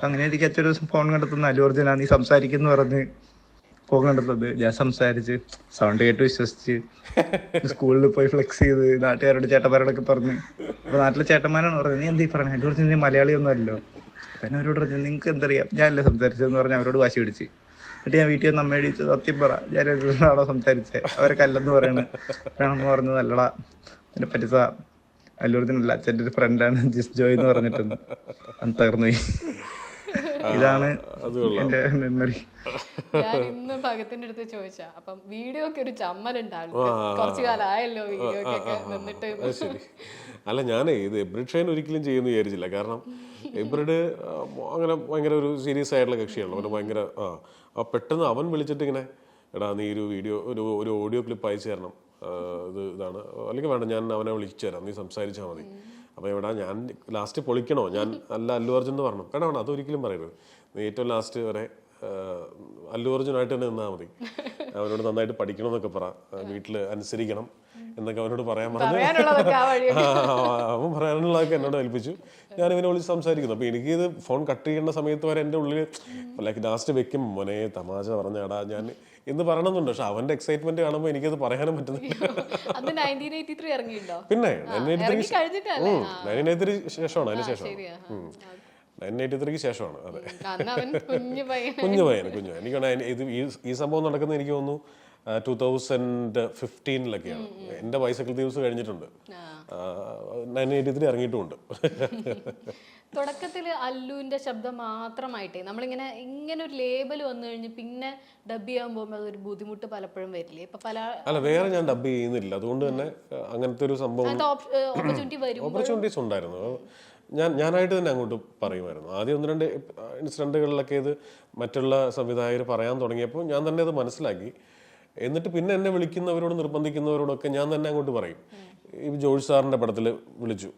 അങ്ങനെ എനിക്ക് അച്ഛൻ ഒരു ദിവസം ഫോൺ കണ്ടെത്തുന്ന അല്ലു അർജുനാ നീ സംസാരിക്കുന്നു പറഞ്ഞ് ഫോൺ കണ്ടെത്തുന്നത്. ഞാൻ സംസാരിച്ച് സൗണ്ട് കേട്ട് വിശ്വസിച്ച് സ്കൂളിൽ പോയി ഫ്ലെക്സ് ചെയ്ത് നാട്ടുകാരോട് ചേട്ടന്മാരോടൊക്കെ പറഞ്ഞ്. അപ്പൊ നാട്ടിലെ ചേട്ടന്മാരാണ് പറഞ്ഞത്, നീ എന്താ പറഞ്ഞത്, അല്ലു അർജുൻ നീ മലയാളി ഒന്നും അല്ലോ. പിന്നെ അവരോട് പറഞ്ഞു, നിങ്ങൾക്ക് എന്തറിയാം, ഞാനല്ലേ സംസാരിച്ചതെന്ന് പറഞ്ഞ് അവരോട് വാശി പിടിച്ച്. എന്നിട്ട് ഞാൻ വീട്ടിൽ വന്ന് അമ്മയോട് ചോദിച്ചു, സത്യം പറ ഞാനാണോ സംസാരിച്ചത്, അവരൊക്കെ അല്ലെന്ന് പറയണേ. അമ്മ പറഞ്ഞത് നല്ലടാ, എന്നെ പറ്റിച്ച അല്ലു അർജുനല്ല, അച്ഛൻ്റെ ഒരു ഫ്രണ്ടാണ് ജിസ് ജോയ് എന്ന് പറഞ്ഞിട്ടുണ്ട്. അന്ന് തകർന്നു പോയി. ഇതാണ് എന്റെ മെമ്മറി. ഞാൻ ഇന്ന് ഭഗത്തിന്റെ അടുത്ത് ചോദിച്ചാ, അപ്പം വീഡിയോ ഒക്കെ ഒരു ചമ്മലുണ്ടാവും, കുറച്ചു കാലം ആയല്ലോ വീഡിയോ ഒക്കെ നിന്നിട്ട്. ശരി. അല്ല, ഞാനേ ഇത് എബ്രിഡ് ഷൈൻ ഒരിക്കലും ചെയ്യുമെന്ന് വിചാരിച്ചില്ല. കാരണം എബ്രിഡ് അങ്ങനെ ഭയങ്കര ഒരു സീരിയസ് ആയിട്ടുള്ള കക്ഷിയാണല്ലോ. അവന് ഭയങ്കര പെട്ടെന്ന് അവൻ വിളിച്ചിട്ട് ഇങ്ങനെ, എടാ നീ ഒരു വീഡിയോ ഒരു ഓഡിയോ ക്ലിപ്പ് അയച്ചു തരണം, ഇതാണ്, അല്ലെങ്കിൽ വേണ്ട ഞാൻ അവനെ വിളിച്ചു തരാം, നീ സംസാരിച്ചാൽ മതി. അപ്പോൾ എവിടാ ഞാൻ ലാസ്റ്റ് പൊളിക്കണോ, ഞാൻ അല്ല അല്ലു അർജുൻ എന്ന് പറഞ്ഞു. വേണം അതൊരിക്കലും പറയരുത്, നീ ഏറ്റവും ലാസ്റ്റ് വരെ അല്ലു അർജുനായിട്ട് തന്നെ നിന്നാൽ മതി. അവനോട് നന്നായിട്ട് പഠിക്കണമെന്നൊക്കെ പറ, വീട്ടിൽ അനുസരിക്കണം എന്നൊക്കെ അവനോട് പറയാൻ പറഞ്ഞു. അവൻ പറയാനുള്ളതൊക്കെ എന്നോട് ഏൽപ്പിച്ചു. ഞാൻ ഇവനെ വിളിച്ച് സംസാരിക്കുന്നു. അപ്പോൾ എനിക്കിത് ഫോൺ കട്ട് ചെയ്യേണ്ട സമയത്ത് വരെ എൻ്റെ ഉള്ളിൽ ലൈക്ക് ലാസ്റ്റ് വെക്കും, മോനെ തമാശ പറഞ്ഞാടാ ഞാൻ എന്ന് പറയണമെന്നുണ്ട്. പക്ഷെ അവന്റെ എക്സൈറ്റ്മെന്റ് കാണുമ്പോൾ എനിക്കത് പറയാനും പറ്റുന്നില്ല. പിന്നെ 1983 ശേഷമാണ്, അതിന് ശേഷമാണ് 1983 ശേഷമാണ്. അതെ, കുഞ്ഞു പയ്യൻ. എനിക്ക് ഇത് ഈ സംഭവം നടക്കുന്നത് എനിക്ക് തോന്നുന്നു 2015-ലൊക്കെയാണ്. എന്റെ ബൈസൈക്കിൾ ദിവസം കഴിഞ്ഞിട്ടുണ്ട്, 1983 ഇറങ്ങിയിട്ടുമുണ്ട്. തുടക്കത്തിൽ അല്ലുവിന്റെ ശബ്ദം മാത്രമായിട്ടേ നമ്മളിങ്ങനെ ഒരു ലേബൽ വന്നു കഴിഞ്ഞ് പിന്നെ ഡബ് ചെയ്യാൻ പോകുമ്പോൾ അതൊരു ബുദ്ധിമുട്ട് പലപ്പോഴും വരില്ലേ? ഇപ്പൊ അല്ല, വേറെ ഞാൻ ഡബ് ചെയ്യുന്നില്ല, അതുകൊണ്ട് തന്നെ അങ്ങനത്തെ ഒരു സംഭവം ഓപ്പർച്യൂണിറ്റീസ് ഉണ്ടായിരുന്നു. ഞാനായിട്ട് തന്നെ അങ്ങോട്ട് പറയുമായിരുന്നു. ആദ്യം 1-2 ഇൻസിഡന്റുകളിലൊക്കെ ഇത് മറ്റുള്ള സംവിധായകർ പറയാൻ തുടങ്ങിയപ്പോൾ ഞാൻ തന്നെ അത് മനസ്സിലാക്കി. എന്നിട്ട് പിന്നെ എന്നെ വിളിക്കുന്നവരോട് നിർബന്ധിക്കുന്നവരോടൊക്കെ ഞാൻ തന്നെ അങ്ങോട്ട് പറയും. ഈ ജോർജ് സാറിന്റെ പടത്തിൽ വിളിച്ചു,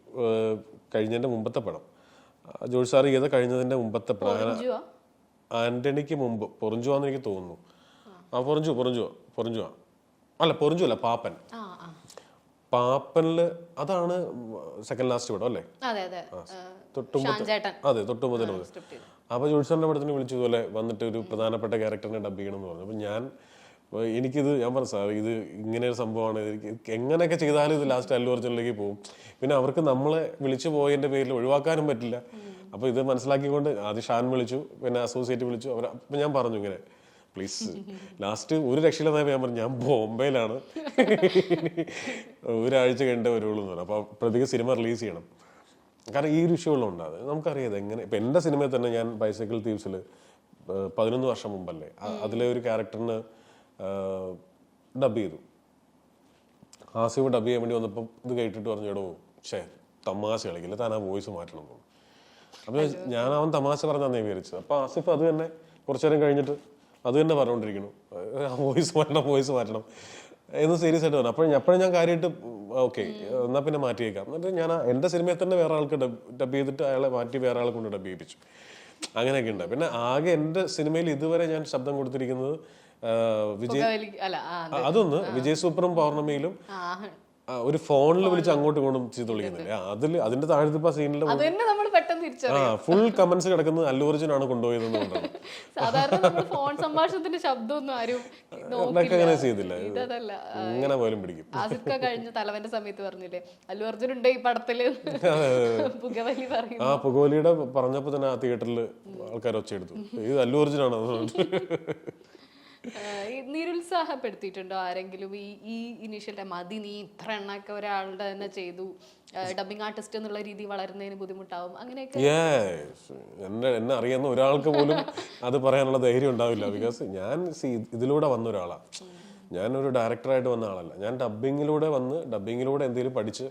കഴിഞ്ഞതിന്റെ മുമ്പത്തെ പടം ജോർജ് സാർ ചെയ്ത കഴിഞ്ഞതിന്റെ മുമ്പത്തെ പടം ആന്റണിക്ക് മുമ്പ് പൊറിഞ്ചുവാന്ന് എനിക്ക് തോന്നുന്നു. പൊറിഞ്ചുവാ അല്ല പാപ്പനില് അതാണ് സെക്കൻഡ് ലാസ്റ്റ് പടം അല്ലേ? അതെ, തൊട്ടുമുതൽ. അപ്പൊ ജോർജ് സാറിന്റെ പടത്തിന് വിളിച്ചതുപോലെ വന്നിട്ട് ഒരു പ്രധാനപ്പെട്ട ക്യാരക്ടറിനെ ഡബ് ചെയ്യണം എന്ന് പറഞ്ഞു. അപ്പൊ എനിക്കിത് ഞാൻ പറഞ്ഞു, സാർ ഇത് ഇങ്ങനെ ഒരു സംഭവമാണ്, എങ്ങനെയൊക്കെ ചെയ്താലും ഇത് ലാസ്റ്റ് അല്ലു അർജുനിലേക്ക് പോകും. പിന്നെ അവർക്ക് നമ്മളെ വിളിച്ചു പോയതിന്റെ പേരിൽ ഒഴിവാക്കാനും പറ്റില്ല. അപ്പൊ ഇത് മനസ്സിലാക്കിക്കൊണ്ട് ആദ്യം ഷാൻ വിളിച്ചു, പിന്നെ അസോസിയേറ്റ് വിളിച്ചു. അപ്പൊ ഞാൻ പറഞ്ഞു ഇങ്ങനെ, പ്ലീസ് ലാസ്റ്റ് ഒരു രക്ഷയില്ലെന്നായപ്പോൾ ഞാൻ പറഞ്ഞു, ഞാൻ ബോംബെയിലാണ്, ഒരാഴ്ച കഴിഞ്ഞേ വരുള്ളൂ എന്ന് പറഞ്ഞു. അപ്പൊ അപ്പോഴത്തേക്ക് സിനിമ റിലീസ് ചെയ്യണം. കാരണം ഈ ഒരു വിഷയമുള്ളതുകൊണ്ട് അത് നമുക്കറിയാതെ എങ്ങനെ. ഇപ്പൊ എന്റെ സിനിമയിൽ തന്നെ ഞാൻ ബൈസൈക്കിൾ തീവ്സിൽ 11 വർഷം മുമ്പല്ലേ അതിലെ ഒരു ക്യാരക്ടറിന് ഡബ് ചെയ്തു. ആസിഫ് ഡബ് ചെയ്യാൻ വേണ്ടി വന്നപ്പോൾ ഇത് കേട്ടിട്ട് പറഞ്ഞു, എടോ തമാശ കളിക്കില്ല, താൻ ആ വോയിസ് മാറ്റണം. അപ്പോൾ ഞാൻ അവൻ തമാശ പറഞ്ഞാന്നേ വിചാരിച്ചത്. അപ്പോൾ ആസിഫ് അത് തന്നെ കുറച്ചു നേരം കഴിഞ്ഞിട്ട് അത് തന്നെ പറഞ്ഞുകൊണ്ടിരിക്കുന്നു, വോയിസ് മാറ്റണം എന്ന് സീരിയസ് ആയിട്ട് പറഞ്ഞു. അപ്പോഴും ഞാൻ കാര്യമായിട്ട് ഓക്കെ എന്നാൽ പിന്നെ മാറ്റിയേക്കാം. എന്നിട്ട് ഞാൻ എൻ്റെ സിനിമയിൽ തന്നെ വേറെ ആൾക്ക് ഡബ് ചെയ്തിട്ട് അയാളെ മാറ്റി വേറെ ആളെ കൊണ്ട് ഡബ് ചെയ്യിപ്പിച്ചു. അങ്ങനെയൊക്കെ ഉണ്ട്. പിന്നെ ആകെ എൻ്റെ സിനിമയിൽ ഇതുവരെ ഞാൻ ശബ്ദം കൊടുത്തിരിക്കുന്നത് വിജയ് സൂപ്പറും പൗർണമിയിലും ഒരു ഫോണിൽ വിളിച്ച് അങ്ങോട്ടും ഇങ്ങോട്ടും ചെയ്ത് വിളിക്കുന്നില്ല. അതിന്റെ താഴത്തെ സീനിൽ ഫുൾ കമന്റ്സ് കിടക്കുന്നത് അല്ലു അർജുനാണ് കൊണ്ടുപോയതെന്ന് കൊണ്ടാണ്. അങ്ങനെ ചെയ്തില്ല, ഇങ്ങനെ പോലും പിടിക്കും. തലവന്റെ സമയത്ത് പറഞ്ഞില്ലേ അല്ലു അർജുൻ ഉണ്ട് ഈ പടത്തില്, പുകവലിയുടെ പറഞ്ഞപ്പോ തന്നെ ആ തിയേറ്ററിൽ ആൾക്കാർ ഒച്ചയെടുത്തു, ഇത് അല്ലു അർജുനാണ്. നിരുത്സാഹപ്പെടുത്തിയിട്ടുണ്ടോ ആരെങ്കിലും ഈ ഇനീഷ്യൽ ടൈം മതി നീ ഇത്ര എണ്ണൊക്കെ ഒരാളുടെ തന്നെ ചെയ്തു, ഡബിങ് ആർട്ടിസ്റ്റ് എന്നുള്ള രീതി വളരുന്നതിന് ബുദ്ധിമുട്ടാവും അങ്ങനെയൊക്കെ? എന്നെ അറിയുന്ന ഒരാൾക്ക് പോലും അത് പറയാനുള്ള ധൈര്യം ഉണ്ടാവില്ല. ബിക്കോസ് ഞാൻ ഇതിലൂടെ വന്ന ഒരാളാണ്. ഞാനൊരു ഡയറക്ടറായിട്ട് വന്ന ആളല്ല. ഞാൻ ഡബിങ്ങിലൂടെ എന്തെങ്കിലും പഠിച്ച്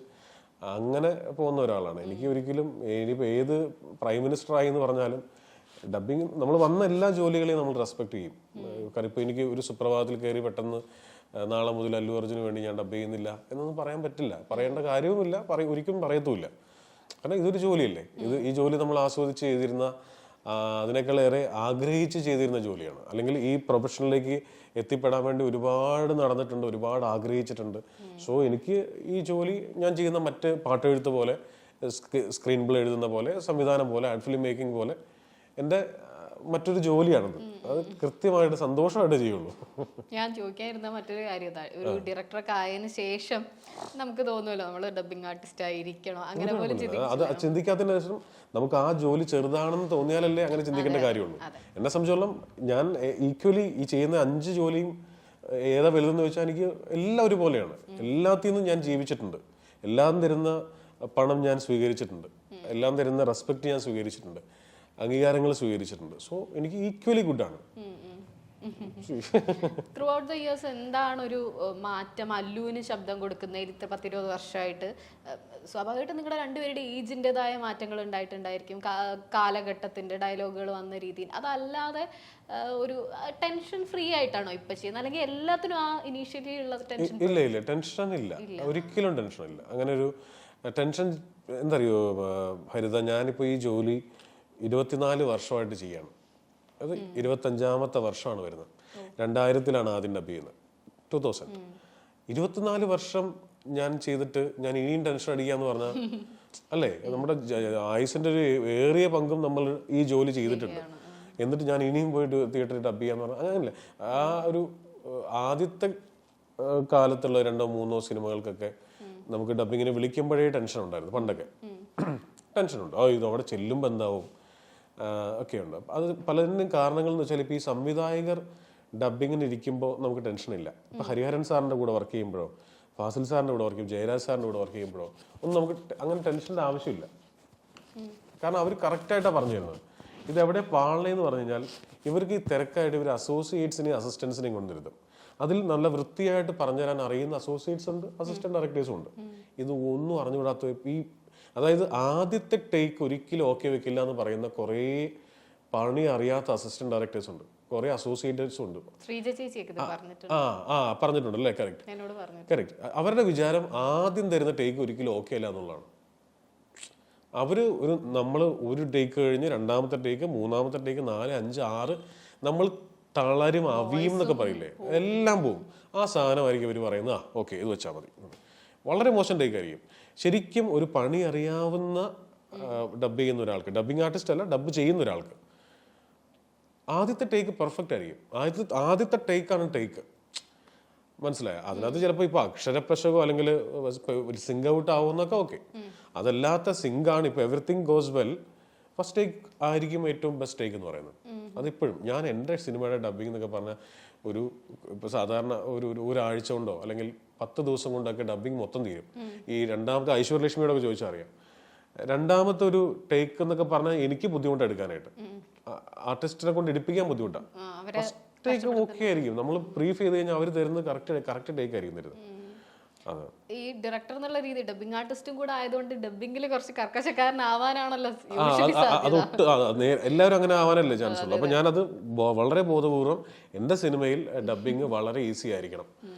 അങ്ങനെ പോകുന്ന ഒരാളാണ്. എനിക്ക് ഒരിക്കലും ഇനിയിപ്പോൾ ഏത് പ്രൈം മിനിസ്റ്റർ ആയി എന്ന് പറഞ്ഞാലും ഡബിങ് നമ്മൾ വന്ന എല്ലാ ജോലികളെയും നമ്മൾ റെസ്പെക്ട് ചെയ്യും. കാരണം ഇപ്പോൾ എനിക്ക് ഒരു സുപ്രഭാതത്തിൽ കയറി പെട്ടെന്ന് നാളെ മുതൽ അല്ലു അർജുന് വേണ്ടി ഞാൻ ഡബ് ചെയ്യുന്നില്ല എന്നൊന്നും പറയാൻ പറ്റില്ല. പറയേണ്ട കാര്യവുമില്ല, ഒരിക്കലും പറയത്തുമില്ല. കാരണം ഇതൊരു ജോലിയല്ലേ. ഈ ജോലി നമ്മൾ ആസ്വദിച്ച് ചെയ്തിരുന്ന, അതിനേക്കാളേറെ ആഗ്രഹിച്ച് ചെയ്തിരുന്ന ജോലിയാണ്. അല്ലെങ്കിൽ ഈ പ്രൊഫഷനിലേക്ക് എത്തിപ്പെടാൻ വേണ്ടി ഒരുപാട് നടന്നിട്ടുണ്ട്, ഒരുപാട് ആഗ്രഹിച്ചിട്ടുണ്ട്. സോ എനിക്ക് ഈ ജോലി ഞാൻ ചെയ്യുന്ന മറ്റ് പാട്ടെഴുത്ത് പോലെ, സ്ക്രീൻ പ്ലേ എഴുതുന്ന പോലെ, സംവിധാനം പോലെ, ആഡ് ഫിലിം മേക്കിംഗ് പോലെ എൻ്റെ മറ്റൊരു ജോലിയാണത്. അത് കൃത്യമായിട്ട് സന്തോഷമായിട്ട് ചെയ്യുള്ളൂ. ഞാൻ ചോദിക്കാനിരുന്ന മറ്റൊരു കാര്യം ഇതാ, ഒരു ഡയറക്ടറൊക്കെ ആയതിനു ശേഷം നമുക്ക് തോന്നുമല്ലോ നമ്മൾ ഡബിങ് ആർട്ടിസ്റ്റ് ആയിരിക്കണോ അങ്ങനെ പോലും അത് ചിന്തിക്കാത്തതിന് ശേഷം നമുക്ക് ആ ജോലി ചെറുതാണെന്ന് തോന്നിയാലല്ലേ അങ്ങനെ ചിന്തിക്കേണ്ട കാര്യമുള്ളൂ. എന്നെ സംബന്ധിച്ചോളം ഞാൻ ഈക്വലി ഈ ചെയ്യുന്ന 5 ജോലിയും ഏതാ വലുതെന്ന് ചോദിച്ചാൽ എനിക്ക് എല്ലാം ഒരുപോലെയാണ്. എല്ലാത്തിൽ നിന്നും ഞാൻ ജീവിച്ചിട്ടുണ്ട്. എല്ലാം തരുന്ന പണം ഞാൻ സ്വീകരിച്ചിട്ടുണ്ട്. എല്ലാം തരുന്ന റെസ്പെക്ട് ഞാൻ സ്വീകരിച്ചിട്ടുണ്ട്. അംഗീകാരങ്ങൾ സ്വീകരിച്ചിട്ടുണ്ട്. സോ എനിക്ക് ഈക്വലി ഗുഡാണ്. ത്രൂ ഔട്ട് ദ ഇയേഴ്സ് എന്താണ് ഒരു മാറ്റം അല്ലുവിന് ശബ്ദം കൊടുക്കുന്നതിൽ 10-20 വർഷമായിട്ട്? സ്വാഭാവികമായിട്ടും നിങ്ങളുടെ രണ്ടുപേരുടെ ഏജിൻ്റെതായ മാറ്റങ്ങൾ ഉണ്ടായിട്ടുണ്ടായിരിക്കും, കാലഘട്ടത്തിന്റെ ഡയലോഗുകൾ വന്ന രീതിയിൽ. അതല്ലാതെ ഒരു ടെൻഷൻ ഫ്രീ ആയിട്ടാണോ ഇപ്പൊ ചെയ്യുന്നത്, അല്ലെങ്കിൽ എല്ലാത്തിനും ആ ഇനീഷ്യലി ഉള്ള ടെൻഷൻ? ഇല്ല, ടെൻഷൻ ഇല്ല, ഒരിക്കലും ടെൻഷൻ ഇല്ല. അങ്ങനെ ഒരു ടെൻഷൻ എന്തറിയോ ഹരിത, ഞാനിപ്പോൾ ഈ ജോലി 24 വർഷമായിട്ട് ചെയ്യാണ്. അത് 25ാമത്തെ വർഷമാണ് വരുന്നത്. 2000-ലാണ് ആദ്യം ഡബ് ചെയ്യുന്നത്, 2000. 24 വർഷം ഞാൻ ചെയ്തിട്ട് ഞാൻ ഇനിയും ടെൻഷൻ അടിക്കാന്ന് പറഞ്ഞാൽ അല്ലേ, നമ്മുടെ ആയുസിന്റെ ഒരു ഏറിയ പങ്കും നമ്മൾ ഈ ജോലി ചെയ്തിട്ടുണ്ട്. എന്നിട്ട് ഞാൻ ഇനിയും പോയിട്ട് തിയേറ്ററിൽ ഡബ് ചെയ്യാന്ന് പറഞ്ഞാൽ അങ്ങനല്ലേ. ആ ഒരു ആദ്യത്തെ കാലത്തുള്ള 2-3 സിനിമകൾക്കൊക്കെ നമുക്ക് ഡബിങ്ങിന് വിളിക്കുമ്പോഴേ ടെൻഷൻ ഉണ്ടായിരുന്നു. പണ്ടൊക്കെ ടെൻഷനുണ്ട്, ഇത് അവിടെ ചെല്ലുമ്പോൾ എന്താവും ഒക്കെ ഉണ്ട്. അത് പലതിനും കാരണങ്ങൾ എന്ന് വെച്ചാൽ ഇപ്പോൾ ഈ സംവിധായകർ ഡബിങ്ങിന് ഇരിക്കുമ്പോൾ നമുക്ക് ടെൻഷനില്ല. ഇപ്പം ഹരിഹരൻ സാറിൻ്റെ കൂടെ വർക്ക് ചെയ്യുമ്പോഴോ, ഫാസിൽ സാറിൻ്റെ കൂടെ വർക്ക് ചെയ്യും, ജയരാജ് സാറിൻ്റെ കൂടെ വർക്ക് ചെയ്യുമ്പോഴോ ഒന്നും നമുക്ക് അങ്ങനെ ടെൻഷൻ്റെ ആവശ്യമില്ല. കാരണം അവർ കറക്റ്റായിട്ടാണ് പറഞ്ഞു തരുന്നത്. ഇതെവിടെ പാളണെന്ന് പറഞ്ഞു കഴിഞ്ഞാൽ ഇവർക്ക് ഈ തിരക്കായിട്ട് ഇവർ അസോസിയേറ്റ്സിനെയും അസിസ്റ്റൻസിനെയും കൊണ്ടുവരുത്തും. അതിൽ നല്ല വൃത്തിയായിട്ട് പറഞ്ഞുതരാൻ അറിയുന്ന അസോസിയേറ്റ്സ് ഉണ്ട്, അസിസ്റ്റന്റ് ഡയറക്ടേഴ്സും ഉണ്ട്. ഇത് ഒന്നും അറിഞ്ഞുകൂടാത്ത അതായത് ആദ്യത്തെ ടേക്ക് ഒരിക്കലും ഓക്കെ വെക്കില്ല എന്ന് പറയുന്ന കുറേ പണി അറിയാത്ത അസിസ്റ്റന്റ് ഡയറക്ടേഴ്സ് ഉണ്ട്, കുറെ അസോസിയേറ്റേഴ്സും ഉണ്ട്. പറഞ്ഞിട്ടുണ്ട് അല്ലേ? കറക്റ്റ്. അവരുടെ വിചാരം ആദ്യം തരുന്ന ടേക്ക് ഒരിക്കലും ഓക്കെ അല്ല എന്നുള്ളതാണ്. അവര് നമ്മൾ ഒരു ടേക്ക് കഴിഞ്ഞ് 2ാമത്തെ ടേക്ക്, 3ാമത്തെ ടേക്ക്, 4, 5, 6 നമ്മൾ തളരും, അവിയും എന്നൊക്കെ പറയില്ലേ, എല്ലാം പോവും. ആ സാധനമായിരിക്കും അവർ പറയുന്നത്, ഓക്കെ ഇത് വെച്ചാൽ മതി. വളരെ മോശം ടേക്ക് ആയിരിക്കും. ശരിക്കും ഒരു പണി അറിയാവുന്ന ഡബ് ചെയ്യുന്ന ഒരാൾക്ക്, ഡബിങ് ആർട്ടിസ്റ്റ് അല്ല, ഡബ് ചെയ്യുന്ന ഒരാൾക്ക് ആദ്യത്തെ ടേക്ക് പെർഫെക്റ്റ് ആയിരിക്കും. ആദ്യത്തെ ടേക്കാണ് ടേക്ക്, മനസ്സിലായോ? അതിനകത്ത് ചിലപ്പോൾ ഇപ്പോൾ അക്ഷരപ്പശകോ അല്ലെങ്കിൽ സിങ്ക് ഔട്ട് ആവുമെന്നൊക്കെ ഓക്കെ. അതല്ലാത്ത സിങ്കാണ്. ഇപ്പോൾ everything goes well, first take ആയിരിക്കും ഏറ്റവും ബെസ്റ്റ് ടേക്ക് എന്ന് പറയുന്നത്. അതിപ്പോഴും ഞാൻ എൻ്റെ സിനിമയുടെ ഡബിങ് എന്നൊക്കെ പറഞ്ഞാൽ ഇപ്പോൾ സാധാരണ ഒരാഴ്ച കൊണ്ടോ അല്ലെങ്കിൽ 10 ദിവസം കൊണ്ടൊക്കെ ഡബിങ് മൊത്തം തീരും. ഈ 2ാമത്തെ ഐശ്വര്യലക്ഷ്മിയോടൊക്കെ ചോദിച്ചാൽ അറിയാം. 2ാമത്തെ ഒരു ടേക്ക് എന്നൊക്കെ പറഞ്ഞാൽ എനിക്ക് ബുദ്ധിമുട്ട് എടുക്കാനായിട്ട്, ആർട്ടിസ്റ്റിനെ കൊണ്ട് എടുപ്പിക്കാൻ ബുദ്ധിമുട്ടാണ്. ഫസ്റ്റ് ടേക്ക് ഓക്കെ ആയിരിക്കും, നമ്മൾ ബ്രീഫ് ചെയ്ത് കഴിഞ്ഞാൽ അവർ തരുന്നത് കറക്റ്റ് ടേക്ക് ആയിരിക്കും തരുന്നത്. ഈ ഡയറക്ടർ എന്നുള്ള രീതി ഡബിങ് ആർട്ടിസ്റ്റും കൂടെ ആയതുകൊണ്ട് ഡബിങ്ങിൽ കുറച്ച് കർക്കശക്കാരനാവാനാണല്ലോ എല്ലാവരും അങ്ങനെ ആവാനല്ലേ ചാൻസ് ഉള്ളൂ. അപ്പൊ ഞാനത് വളരെ ബോധപൂർവം എൻ്റെ സിനിമയിൽ ഡബിങ് വളരെ ഈസി ആയിരിക്കണം,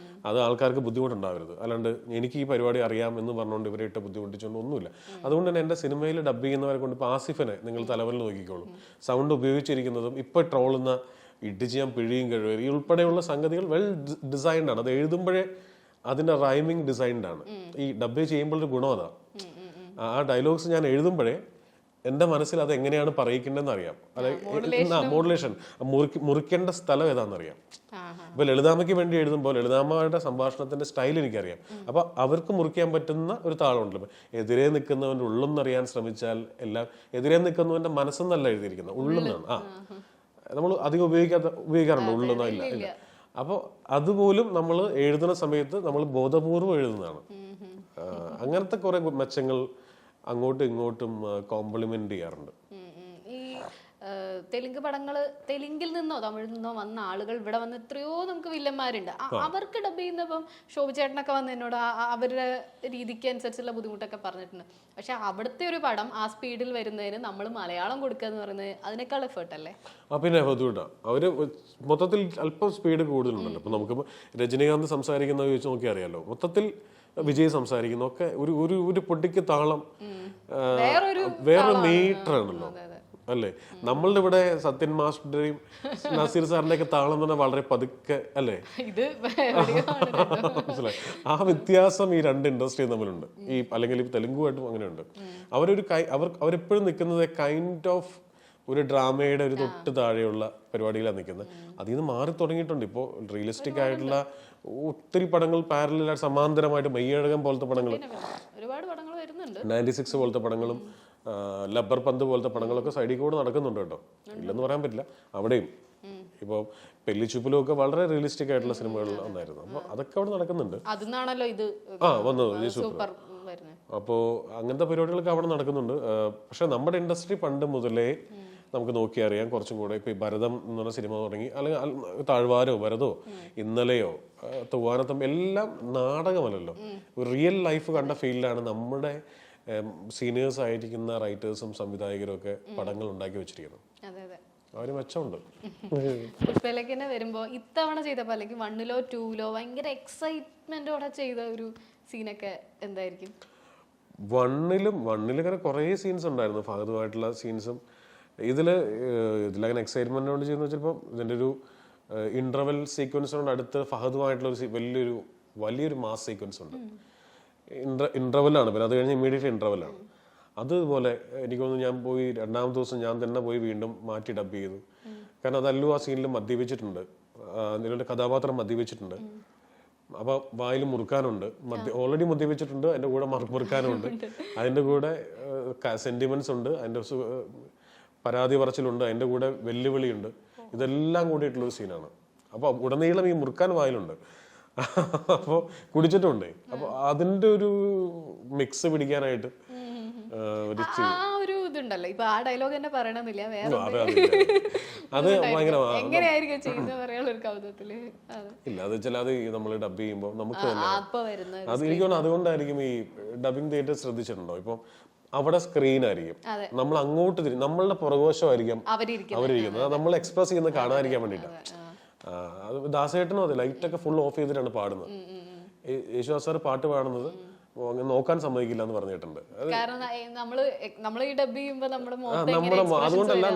അത് ആൾക്കാർക്ക് ബുദ്ധിമുട്ടുണ്ടാവരുത്. അല്ലാണ്ട് എനിക്ക് ഈ പരിപാടി അറിയാം എന്ന് പറഞ്ഞുകൊണ്ട് ഇവരെ ഇട്ട് ബുദ്ധിമുട്ടിച്ചുകൊണ്ട് ഒന്നുമില്ല. അതുകൊണ്ട് തന്നെ എൻ്റെ സിനിമയിൽ ഡബ് ചെയ്യുന്നവരെ കൊണ്ട് ഇപ്പോൾ ആസിഫിനെ നിങ്ങൾ തലവലിൽ നോക്കിക്കോളും, സൗണ്ട് ഉപയോഗിച്ചിരിക്കുന്നതും ഇപ്പോൾ ട്രോളുന്ന ഇടിച്ചിയാൻ പിഴിയും കഴിവ് ഈ ഉൾപ്പെടെയുള്ള സംഗതികൾ വെൽ ഡിസൈൻഡ് ആണ്. അത് എഴുതുമ്പോഴേ അതിന്റെ റൈമിങ് ഡിസൈൻഡ് ആണ്. ഈ ഡബ് ചെയ്യുമ്പോഴൊരു ഗുണം അതാ, ആ ഡയലോഗ്സ് ഞാൻ എഴുതുമ്പോഴേ എൻ്റെ മനസ്സിൽ അത് എങ്ങനെയാണ് പറയിക്കേണ്ടതെന്ന് അറിയാം. അതായത് മോഡുലേഷൻ മുറിക്കേണ്ട സ്ഥലം ഏതാണെന്നറിയാം. ഇപ്പൊ ലളിതാമ്മയ്ക്ക് വേണ്ടി എഴുതുമ്പോൾ ലളിതാമ്മയുടെ സംഭാഷണത്തിന്റെ സ്റ്റൈൽ എനിക്കറിയാം. അപ്പൊ അവർക്ക് മുറിക്കാൻ പറ്റുന്ന ഒരു താളമുണ്ടല്ലോ. എതിരെ നിൽക്കുന്നവന്റെ ഉള്ളെന്നറിയാൻ ശ്രമിച്ചാൽ എല്ലാം എതിരെ നിൽക്കുന്നവന്റെ മനസ്സെന്നല്ല എഴുതിയിരിക്കുന്നത്, ഉള്ളെന്നാണ്. നമ്മൾ അധികം ഉപയോഗിക്കാറുണ്ട് ഉള്ളെന്നോ ഇല്ല. അപ്പോൾ അതുപോലും നമ്മൾ എഴുതുന്ന സമയത്ത് നമ്മൾ ബോധപൂർവ്വം എഴുതുന്നതാണ്. അങ്ങനത്തെ കുറെ മെച്ചങ്ങൾ അങ്ങോട്ടും ഇങ്ങോട്ടും കോംപ്ലിമെന്റ് ചെയ്യാറുണ്ട്. ഈ തെലുങ്ക് പടങ്ങള് തെലുങ്കിൽ നിന്നോ തമിഴിൽ നിന്നോ വന്ന ആളുകൾ ഇവിടെ വന്ന് എത്രയോ നമുക്ക് വില്ലന്മാരുണ്ട്. അവർക്ക് ഡബ് ചെയ്യുന്നപ്പം ശോഭ ചേട്ടനൊക്കെ വന്ന് എന്നോട് അവരുടെ രീതിക്ക് അനുസരിച്ചുള്ള ബുദ്ധിമുട്ടൊക്കെ പറഞ്ഞിട്ടുണ്ട്. പക്ഷെ അവിടുത്തെ ഒരു പടം ആ സ്പീഡിൽ വരുന്നതിന് നമ്മൾ മലയാളം കൊടുക്കുക എന്ന് പറയുന്നത് അതിനേക്കാൾ എഫേർട്ട് അല്ലേ? പിന്നെ ബുദ്ധിമുട്ടാണ്. അവര് മൊത്തത്തിൽ അല്പം സ്പീഡ് കൂടുതലുണ്ടല്ലോ. ഇപ്പൊ നമുക്ക് രജനീകാന്ത് സംസാരിക്കുന്നത് ചോദിച്ചു നോക്കി അറിയാലോ. മൊത്തത്തിൽ വിജയ് സംസാരിക്കുന്ന ഒക്കെ ഒരു പൊട്ടിക്ക് താളം വേറൊരു മീറ്ററാണല്ലോ അല്ലേ. നമ്മളുടെ ഇവിടെ സത്യൻ മാസ്റ്ററുടെയും നസീർ സാറിന്റെ ഒക്കെ താളം എന്ന് പറഞ്ഞാൽ വളരെ പതുക്കെ അല്ലേ. മനസ്സിലായി. ആ വ്യത്യാസം ഈ രണ്ട് ഇൻഡസ്ട്രിയും തമ്മിലുണ്ട്. ഈ അല്ലെങ്കിൽ ഈ തെലുങ്കുമായിട്ടും അങ്ങനെയുണ്ട്. അവരെപ്പോഴും നിൽക്കുന്നത് കൈൻഡ് ഓഫ് ഒരു ഡ്രാമയുടെ ഒരു തൊട്ട് താഴെയുള്ള പരിപാടിയിലാണ് നിൽക്കുന്നത്. അതിൽ നിന്ന് മാറി തുടങ്ങിയിട്ടുണ്ട്. ഇപ്പോൾ റിയലിസ്റ്റിക് ആയിട്ടുള്ള ഒത്തിരി പടങ്ങൾ പാരലായിട്ട് സമാന്തരമായിട്ട് മെയ്യഴകം പോലത്തെ പടങ്ങൾ, ഒരുപാട് പടങ്ങൾ വരുന്നുണ്ട്. 96 പോലത്തെ പടങ്ങളും ലബ്ബർ പന്ത് പോലത്തെ പടങ്ങളൊക്കെ സൈഡിൽ കൂടെ നടക്കുന്നുണ്ട് കേട്ടോ. ഇല്ലെന്ന് പറയാൻ പറ്റില്ല. അവിടെയും ഇപ്പോൾ പെല്ലിച്ചുപ്പിലും ഒക്കെ വളരെ റിയലിസ്റ്റിക് ആയിട്ടുള്ള സിനിമകൾ വന്നായിരുന്നു. അപ്പോൾ അതൊക്കെ അവിടെ നടക്കുന്നുണ്ട്. അതിനാണല്ലോ ഇത് വന്നത് സൂപ്പർ. അപ്പോൾ അങ്ങനത്തെ പരിപാടികളൊക്കെ അവിടെ നടക്കുന്നുണ്ട്. പക്ഷെ നമ്മുടെ ഇൻഡസ്ട്രി പണ്ട് മുതലേ നമുക്ക് നോക്കിയറിയാം കുറച്ചും കൂടെ. ഇപ്പൊ ഈ ഭരതം എന്ന് പറഞ്ഞ സിനിമ തുടങ്ങി, അല്ലെങ്കിൽ താഴ്വാരോ ഭരതോ ഇന്നലെയോ തൂവാനത്തും എല്ലാം നാടകമല്ലല്ലോ, ഒരു റിയൽ ലൈഫ് കണ്ട ഫീൽഡിലാണ് നമ്മുടെ സീനിയേഴ്സ് ആയിരിക്കുന്ന റൈറ്റേഴ്സും സംവിധായകരും ഒക്കെ പടങ്ങൾ ഉണ്ടാക്കി വെച്ചിരിക്കുന്നത്. അവര് മെച്ചമുണ്ട്. പുഷ്പയിലേക്ക് തന്നെ വരുമ്പോ ഇത്തവണ ചെയ്തപ്പോ അല്ലെങ്കിൽ 1ലോ 2ലോ ഭയങ്കര എക്സൈറ്റ്മെന്റോടെ ചെയ്ത ഒരു സീനൊക്കെ എന്തായിരിക്കും? 1ൽ കുറെ സീൻസ് ഉണ്ടായിരുന്നു, ഫഹദുമായിട്ടുള്ള സീൻസും. ഇതിലങ്ങനെ എക്സൈറ്റ്മെന്റ് കൊണ്ട് ചെയ്യുന്ന വെച്ചപ്പോൾ ഇതിന്റെ ഒരു ഇന്റർവെൽ സീക്വൻസിനോട് അടുത്ത് ഫഹദുമായിട്ടുള്ള ഒരു വലിയൊരു മാസ് സീക്വൻസ് ഉണ്ട്. ഇന്റർവെല്ലാണ്, പിന്നെ അത് കഴിഞ്ഞ് ഇമ്മീഡിയറ്റ് ഇന്റർവെല്ലാണ്. അതുപോലെ എനിക്ക് തോന്നുന്നു ഞാൻ പോയി 2ാമത്തെ ദിവസം ഞാൻ തന്നെ പോയി വീണ്ടും മാറ്റി ഡബ് ചെയ്തു. കാരണം അതല്ലു ആ സീനിൽ മദ്യപിച്ചിട്ടുണ്ട്, നിങ്ങളുടെ കഥാപാത്രം മദ്യപിച്ചിട്ടുണ്ട്. അപ്പൊ വായിൽ മുറുക്കാനുണ്ട്, ഓൾറെഡി മദ്യപിച്ചിട്ടുണ്ട്, അതിന്റെ കൂടെ മുറുക്കാനുണ്ട്, അതിന്റെ കൂടെ സെന്റിമെന്റ്സ് ഉണ്ട്, അതിന്റെ പരാതി പറച്ചിലുണ്ട്, അതിന്റെ കൂടെ വെല്ലുവിളിയുണ്ട്. ഇതെല്ലാം കൂടിയിട്ടുള്ളൊരു സീനാണ്. അപ്പൊ ഉടനീളം ഈ മുറുക്കാൻ വായിലുണ്ട്, അപ്പോൾ കുടിച്ചിട്ടുണ്ട്. അപ്പൊ അതിന്റെ ഒരു മിക്സ് പിടിക്കാനായിട്ട് ഇതുണ്ടല്ലോ. ഇപ്പൊ ആ ഡയലോഗ് തന്നെ പറയണമെന്നില്ല, അത് ഭയങ്കര എങ്ങനെയായിരിക്കും ചെയ്യുന്നത് പറയാനുള്ള ഒരു കൗതുകത്തില് ഇല്ല. അത് വെച്ചാൽ അത് നമ്മൾ ഡബ് ചെയ്യുമ്പോൾ നമുക്ക് തന്നെ അത് എനിക്ക് തോന്നുന്നു. അതുകൊണ്ടായിരിക്കും ഈ ഡബിങ് തിയേറ്റർ ശ്രദ്ധിച്ചിട്ടുണ്ടോ, ഇപ്പൊ അവിടെ സ്ക്രീൻ ആയിരിക്കും, നമ്മൾ അങ്ങോട്ട് തിരിഞ്ഞ് നമ്മളുടെ പുറകോശമായിരിക്കും അവരിയ്ക്കുന്നത്, നമ്മൾ എക്സ്പ്രസ് ചെയ്യുന്നത് കാണാതിരിക്കാൻ വേണ്ടിയിട്ടാണ്. അത് ദാസേട്ടനും അതെ, ലൈറ്റൊക്കെ ഫുൾ ഓഫ് ചെയ്തിട്ടാണ് പാടുന്നത്. യേശുദാസ് സാർ പാട്ട് പാടുന്നത് നോക്കാൻ സമ്മതിക്കില്ല എന്ന് പറഞ്ഞിട്ടുണ്ട്. അതുകൊണ്ടല്ല,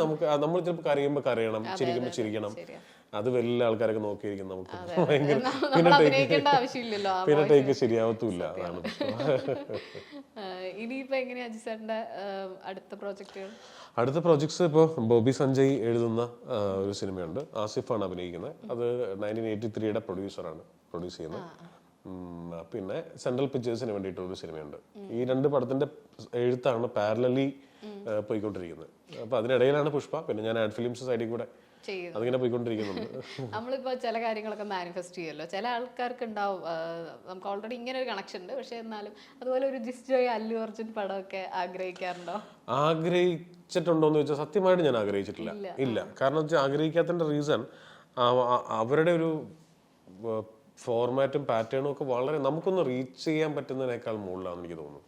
നമ്മൾ ചിലപ്പോൾ കരയുമ്പോൾ കരയണം, ചിരിക്കുമ്പോൾ ചിരിക്കണം. അത് വലിയ ആൾക്കാരൊക്കെ നോക്കിയിരിക്കും, നമുക്ക് പിന്നെ ടേക്ക് ശരിയാവത്തുമില്ല. അതാണ് അടുത്ത പ്രോജക്ട്സ്. ഇപ്പോൾ ബോബി സഞ്ജയ് എഴുതുന്ന ഒരു സിനിമയുണ്ട്, ആസിഫാണ് അഭിനയിക്കുന്നത്. അത് 1983 പ്രൊഡ്യൂസറാണ് പ്രൊഡ്യൂസ് ചെയ്യുന്നത്. പിന്നെ സെൻട്രൽ പിക്ചേഴ്സിന് വേണ്ടിയിട്ടുള്ളൊരു സിനിമയുണ്ട്. ഈ 2 പടത്തിന്റെ എഴുത്താണ് പാരലലി പോയിക്കൊണ്ടിരിക്കുന്നത്. അപ്പൊ അതിനിടയിലാണ് പുഷ്പ. പിന്നെ ഞാൻ ആഡ് ഫിലിംസ് സൈഡിൽ കൂടെ അതിങ്ങനെ പോയിക്കൊണ്ടിരിക്കുന്നുണ്ട്. നമ്മളിപ്പോ ചില കാര്യങ്ങളൊക്കെ മാനിഫെസ്റ്റ് ചെയ്യുമല്ലോ, ചില ആൾക്കാർക്ക് ഉണ്ടാവും, നമുക്ക് ഓൾറെഡി ഇങ്ങനെ ഒരു കണക്ഷൻ ഉണ്ട്, പക്ഷെ എന്നാലും അതുപോലെ ഒരു ജിസ്റ്റോയ് അല്ലു അർജുൻ പടമൊക്കെ ആഗ്രഹിക്കാറുണ്ടോ? ആഗ്രഹിച്ചിട്ടുണ്ടോന്ന് ചോദിച്ചാൽ സത്യമായിട്ട് ഞാൻ ആഗ്രഹിച്ചിട്ടില്ല. ഇല്ല. കാരണം വെച്ചാൽ ആഗ്രഹിക്കാത്തതിന്റെ റീസൺ അവരുടെ ഒരു ഫോർമാറ്റും പാറ്റേണും ഒക്കെ വളരെ നമുക്കൊന്ന് റീച്ച് ചെയ്യാൻ പറ്റുന്നതിനേക്കാൾ മുകളിലാണെന്ന് എനിക്ക് തോന്നുന്നു.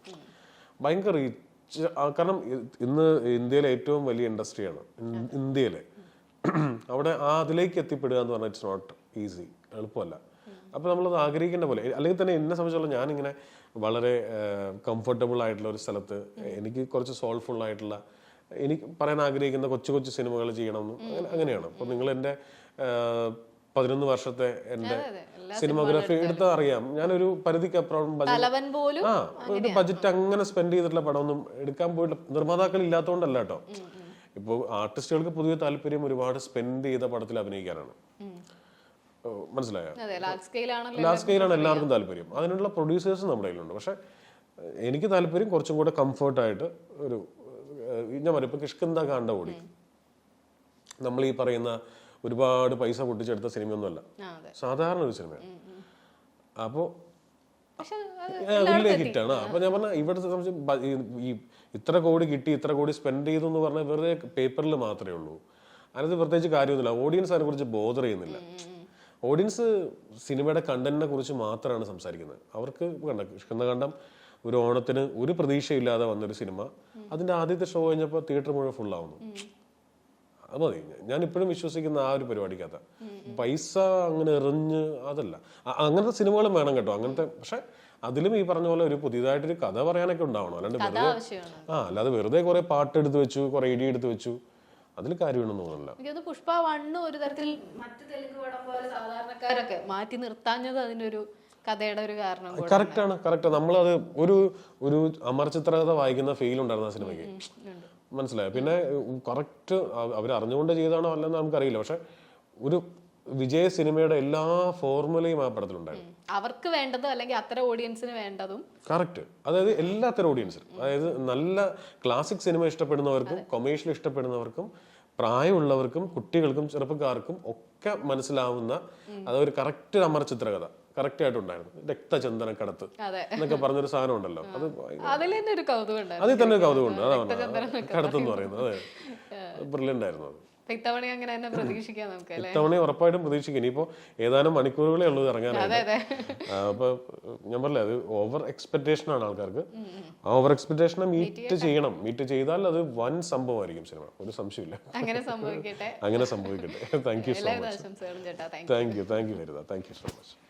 ഭയങ്കര റീച്ച്. കാരണം ഇന്ന് ഇന്ത്യയിലെ ഏറ്റവും വലിയ ഇൻഡസ്ട്രിയാണ് ഇന്ത്യയിലെ. അവിടെ അതിലേക്ക് എത്തിപ്പെടുക എന്ന് പറഞ്ഞാൽ ഇറ്റ്സ് നോട്ട് ഈസി, എളുപ്പമല്ല. അപ്പോൾ നമ്മളത് ആഗ്രഹിക്കേണ്ട പോലെ. അല്ലെങ്കിൽ തന്നെ എന്നെ സംബന്ധിച്ചോളം ഞാനിങ്ങനെ വളരെ കംഫർട്ടബിൾ ആയിട്ടുള്ള ഒരു സ്ഥലത്ത് എനിക്ക് കുറച്ച് സോൾഫുൾ ആയിട്ടുള്ള, എനിക്ക് പറയാൻ ആഗ്രഹിക്കുന്ന കൊച്ചു കൊച്ചു സിനിമകൾ ചെയ്യണമെന്നും അങ്ങനെയാണ്. അപ്പോൾ നിങ്ങൾ എൻ്റെ 11 വർഷത്തെ എൻ്റെ സിനിമോഗ്രാഫി എടുത്താൽ അറിയാം, ഞാനൊരു പരിധിക്കപ്പുറം ഒരു ബജറ്റ് അങ്ങനെ സ്പെൻഡ് ചെയ്തിട്ടുള്ള പടമൊന്നും എടുക്കാൻ പോയിട്ട് നിർമ്മാതാക്കൾ ഇല്ലാത്തതുകൊണ്ടല്ല കേട്ടോ. ഇപ്പോൾ ആർട്ടിസ്റ്റുകൾക്ക് പൊതുവെ താല്പര്യം ഒരുപാട് സ്പെൻഡ് ചെയ്ത പടത്തിൽ അഭിനയിക്കാനാണ്. മനസ്സിലായോ? ലാർജ് സ്കെയിലാണ് എല്ലാവർക്കും താല്പര്യം. അതിനുള്ള പ്രൊഡ്യൂസേഴ്സ് നമ്മുടെ കയ്യിലുണ്ട്. പക്ഷെ എനിക്ക് താല്പര്യം കുറച്ചും കൂടെ കംഫർട്ടായിട്ട് ഒരു, ഞാൻ പറയും, ഇപ്പൊ കിഷ്കിന്ദ കാണ്ട ഓടി, നമ്മൾ ഈ പറയുന്ന ഒരുപാട് പൈസ പൊട്ടിച്ചെടുത്ത സിനിമയൊന്നുമല്ല, അതെ. സാധാരണ ഒരു സിനിമയാണ്. അപ്പോൾ പക്ഷെ വലിയ ഹിറ്റാണ്. അപ്പൊ ഞാൻ പറഞ്ഞ ഇവിടുത്തെ സംബന്ധിച്ച് ഈ ഇത്ര കോടി കിട്ടി, ഇത്ര കോടി സ്പെൻഡ് ചെയ്തു എന്ന് പറഞ്ഞാൽ വെറുതെ പേപ്പറിൽ മാത്രമേ ഉള്ളൂ. അതിനകത്ത് പ്രത്യേകിച്ച് കാര്യമൊന്നുമില്ല. ഓഡിയൻസ് അതിനെ കുറിച്ച് ബോധർ ചെയ്യുന്നില്ല. ഓഡിയൻസ് സിനിമയുടെ കണ്ടന്റിനെ കുറിച്ച് മാത്രമാണ് സംസാരിക്കുന്നത്. അവർക്ക് കൃഷ്ണകണ്ഠം ഒരു ഓണത്തിന് ഒരു പ്രതീക്ഷയില്ലാതെ വന്നൊരു സിനിമ, അതിന്റെ ആദ്യത്തെ ഷോ കഴിഞ്ഞപ്പോൾ തിയേറ്റർ മുഴുവൻ ഫുള്ളാവുന്നു. അത് മതി. ഞാൻ ഇപ്പോഴും വിശ്വസിക്കുന്ന ആ ഒരു പരിപാടിക്കകത്ത് പൈസ അങ്ങനെ എറിഞ്ഞ് അതല്ല. അങ്ങനത്തെ സിനിമകളും വേണം കേട്ടോ, അങ്ങനത്തെ. പക്ഷെ അതിലും ഈ പറഞ്ഞ പോലെ ഒരു പുതിയതായിട്ടൊരു കഥ പറയാനൊക്കെ ഉണ്ടാവണം. അല്ലാണ്ട് വെറുതെ അല്ലാതെ വെറുതെ കുറെ പാട്ടെടുത്ത് വെച്ചു, കുറെ ഇടി എടുത്ത് വെച്ചു, അതിൽ കാര്യമൊന്നും തോന്നുന്നില്ല. എനിക്കത് പുഷ്പ 1 ഒരു തരത്തിൽ മറ്റു തെലുങ്ക് പടം പോലെ സാധാരണക്കാരൊക്കെ മാറ്റി നിർത്താഞ്ഞത് അതിനൊരു കഥയുടെ ഒരു കാരണം. കറക്റ്റ്. നമ്മളത് ഒരു ഒരു അമർ ചിത്രകഥ വായിക്കുന്ന ഫീൽ ഉണ്ടായിരുന്നു ആ സിനിമയ്ക്ക്, മനസ്സിലായോ? പിന്നെ കറക്റ്റ് അവർ അറിഞ്ഞുകൊണ്ട് ചെയ്താണോ അല്ലെന്ന് നമുക്കറിയില്ല. പക്ഷെ ഒരു വിജയ സിനിമയുടെ എല്ലാ ഫോർമുലയും ആ പടത്തിലുണ്ടായിരുന്നു. അവർക്ക് വേണ്ടതും അല്ലെങ്കിൽ അത്തരം ഓഡിയൻസിന് വേണ്ടതും കറക്റ്റ്. അതായത് എല്ലാത്തരം ഓഡിയൻസിനും, അതായത് നല്ല ക്ലാസിക് സിനിമ ഇഷ്ടപ്പെടുന്നവർക്കും കൊമേഴ്ഷ്യൽ ഇഷ്ടപ്പെടുന്നവർക്കും പ്രായമുള്ളവർക്കും കുട്ടികൾക്കും ചെറുപ്പക്കാർക്കും ഒക്കെ മനസ്സിലാവുന്ന അതൊരു കറക്റ്റ് അമർ ചിത്രകഥ കറക്റ്റ് ആയിട്ടുണ്ടായിരുന്നു. രക്തചന്ദനക്കടത്ത് എന്നൊക്കെ പറഞ്ഞൊരു സാധനം ഉണ്ടല്ലോ, അത് അതിൽ തന്നെ ഒരു കൗതുകമുണ്ട്. അതാണ് കടത്തെന്ന് പറയുന്നത്. അതെ, ബ്രില്യൻ്റ് ആയിരുന്നു അത്. ഇത്തവണ ഉറപ്പായിട്ടും പ്രതീക്ഷിക്കും. ഇനിയിപ്പോ ഏതാനും മണിക്കൂറുകളേ ഉള്ളൂ ഇറങ്ങാനായിട്ട്. അപ്പൊ ഞാൻ പറഞ്ഞില്ലേ, അത് ഓവർ എക്സ്പെക്ടേഷൻ ആണ് ആൾക്കാർക്ക്. ആ ഓവർ എക്സ്പെക്ടേഷനെ മീറ്റ് ചെയ്യണം. മീറ്റ് ചെയ്താൽ അത് വൻ സംഭവമായിരിക്കും സിനിമ, ഒരു സംശയമില്ല. അങ്ങനെ സംഭവിക്കട്ടെ. Thank you so much. Thank you very much.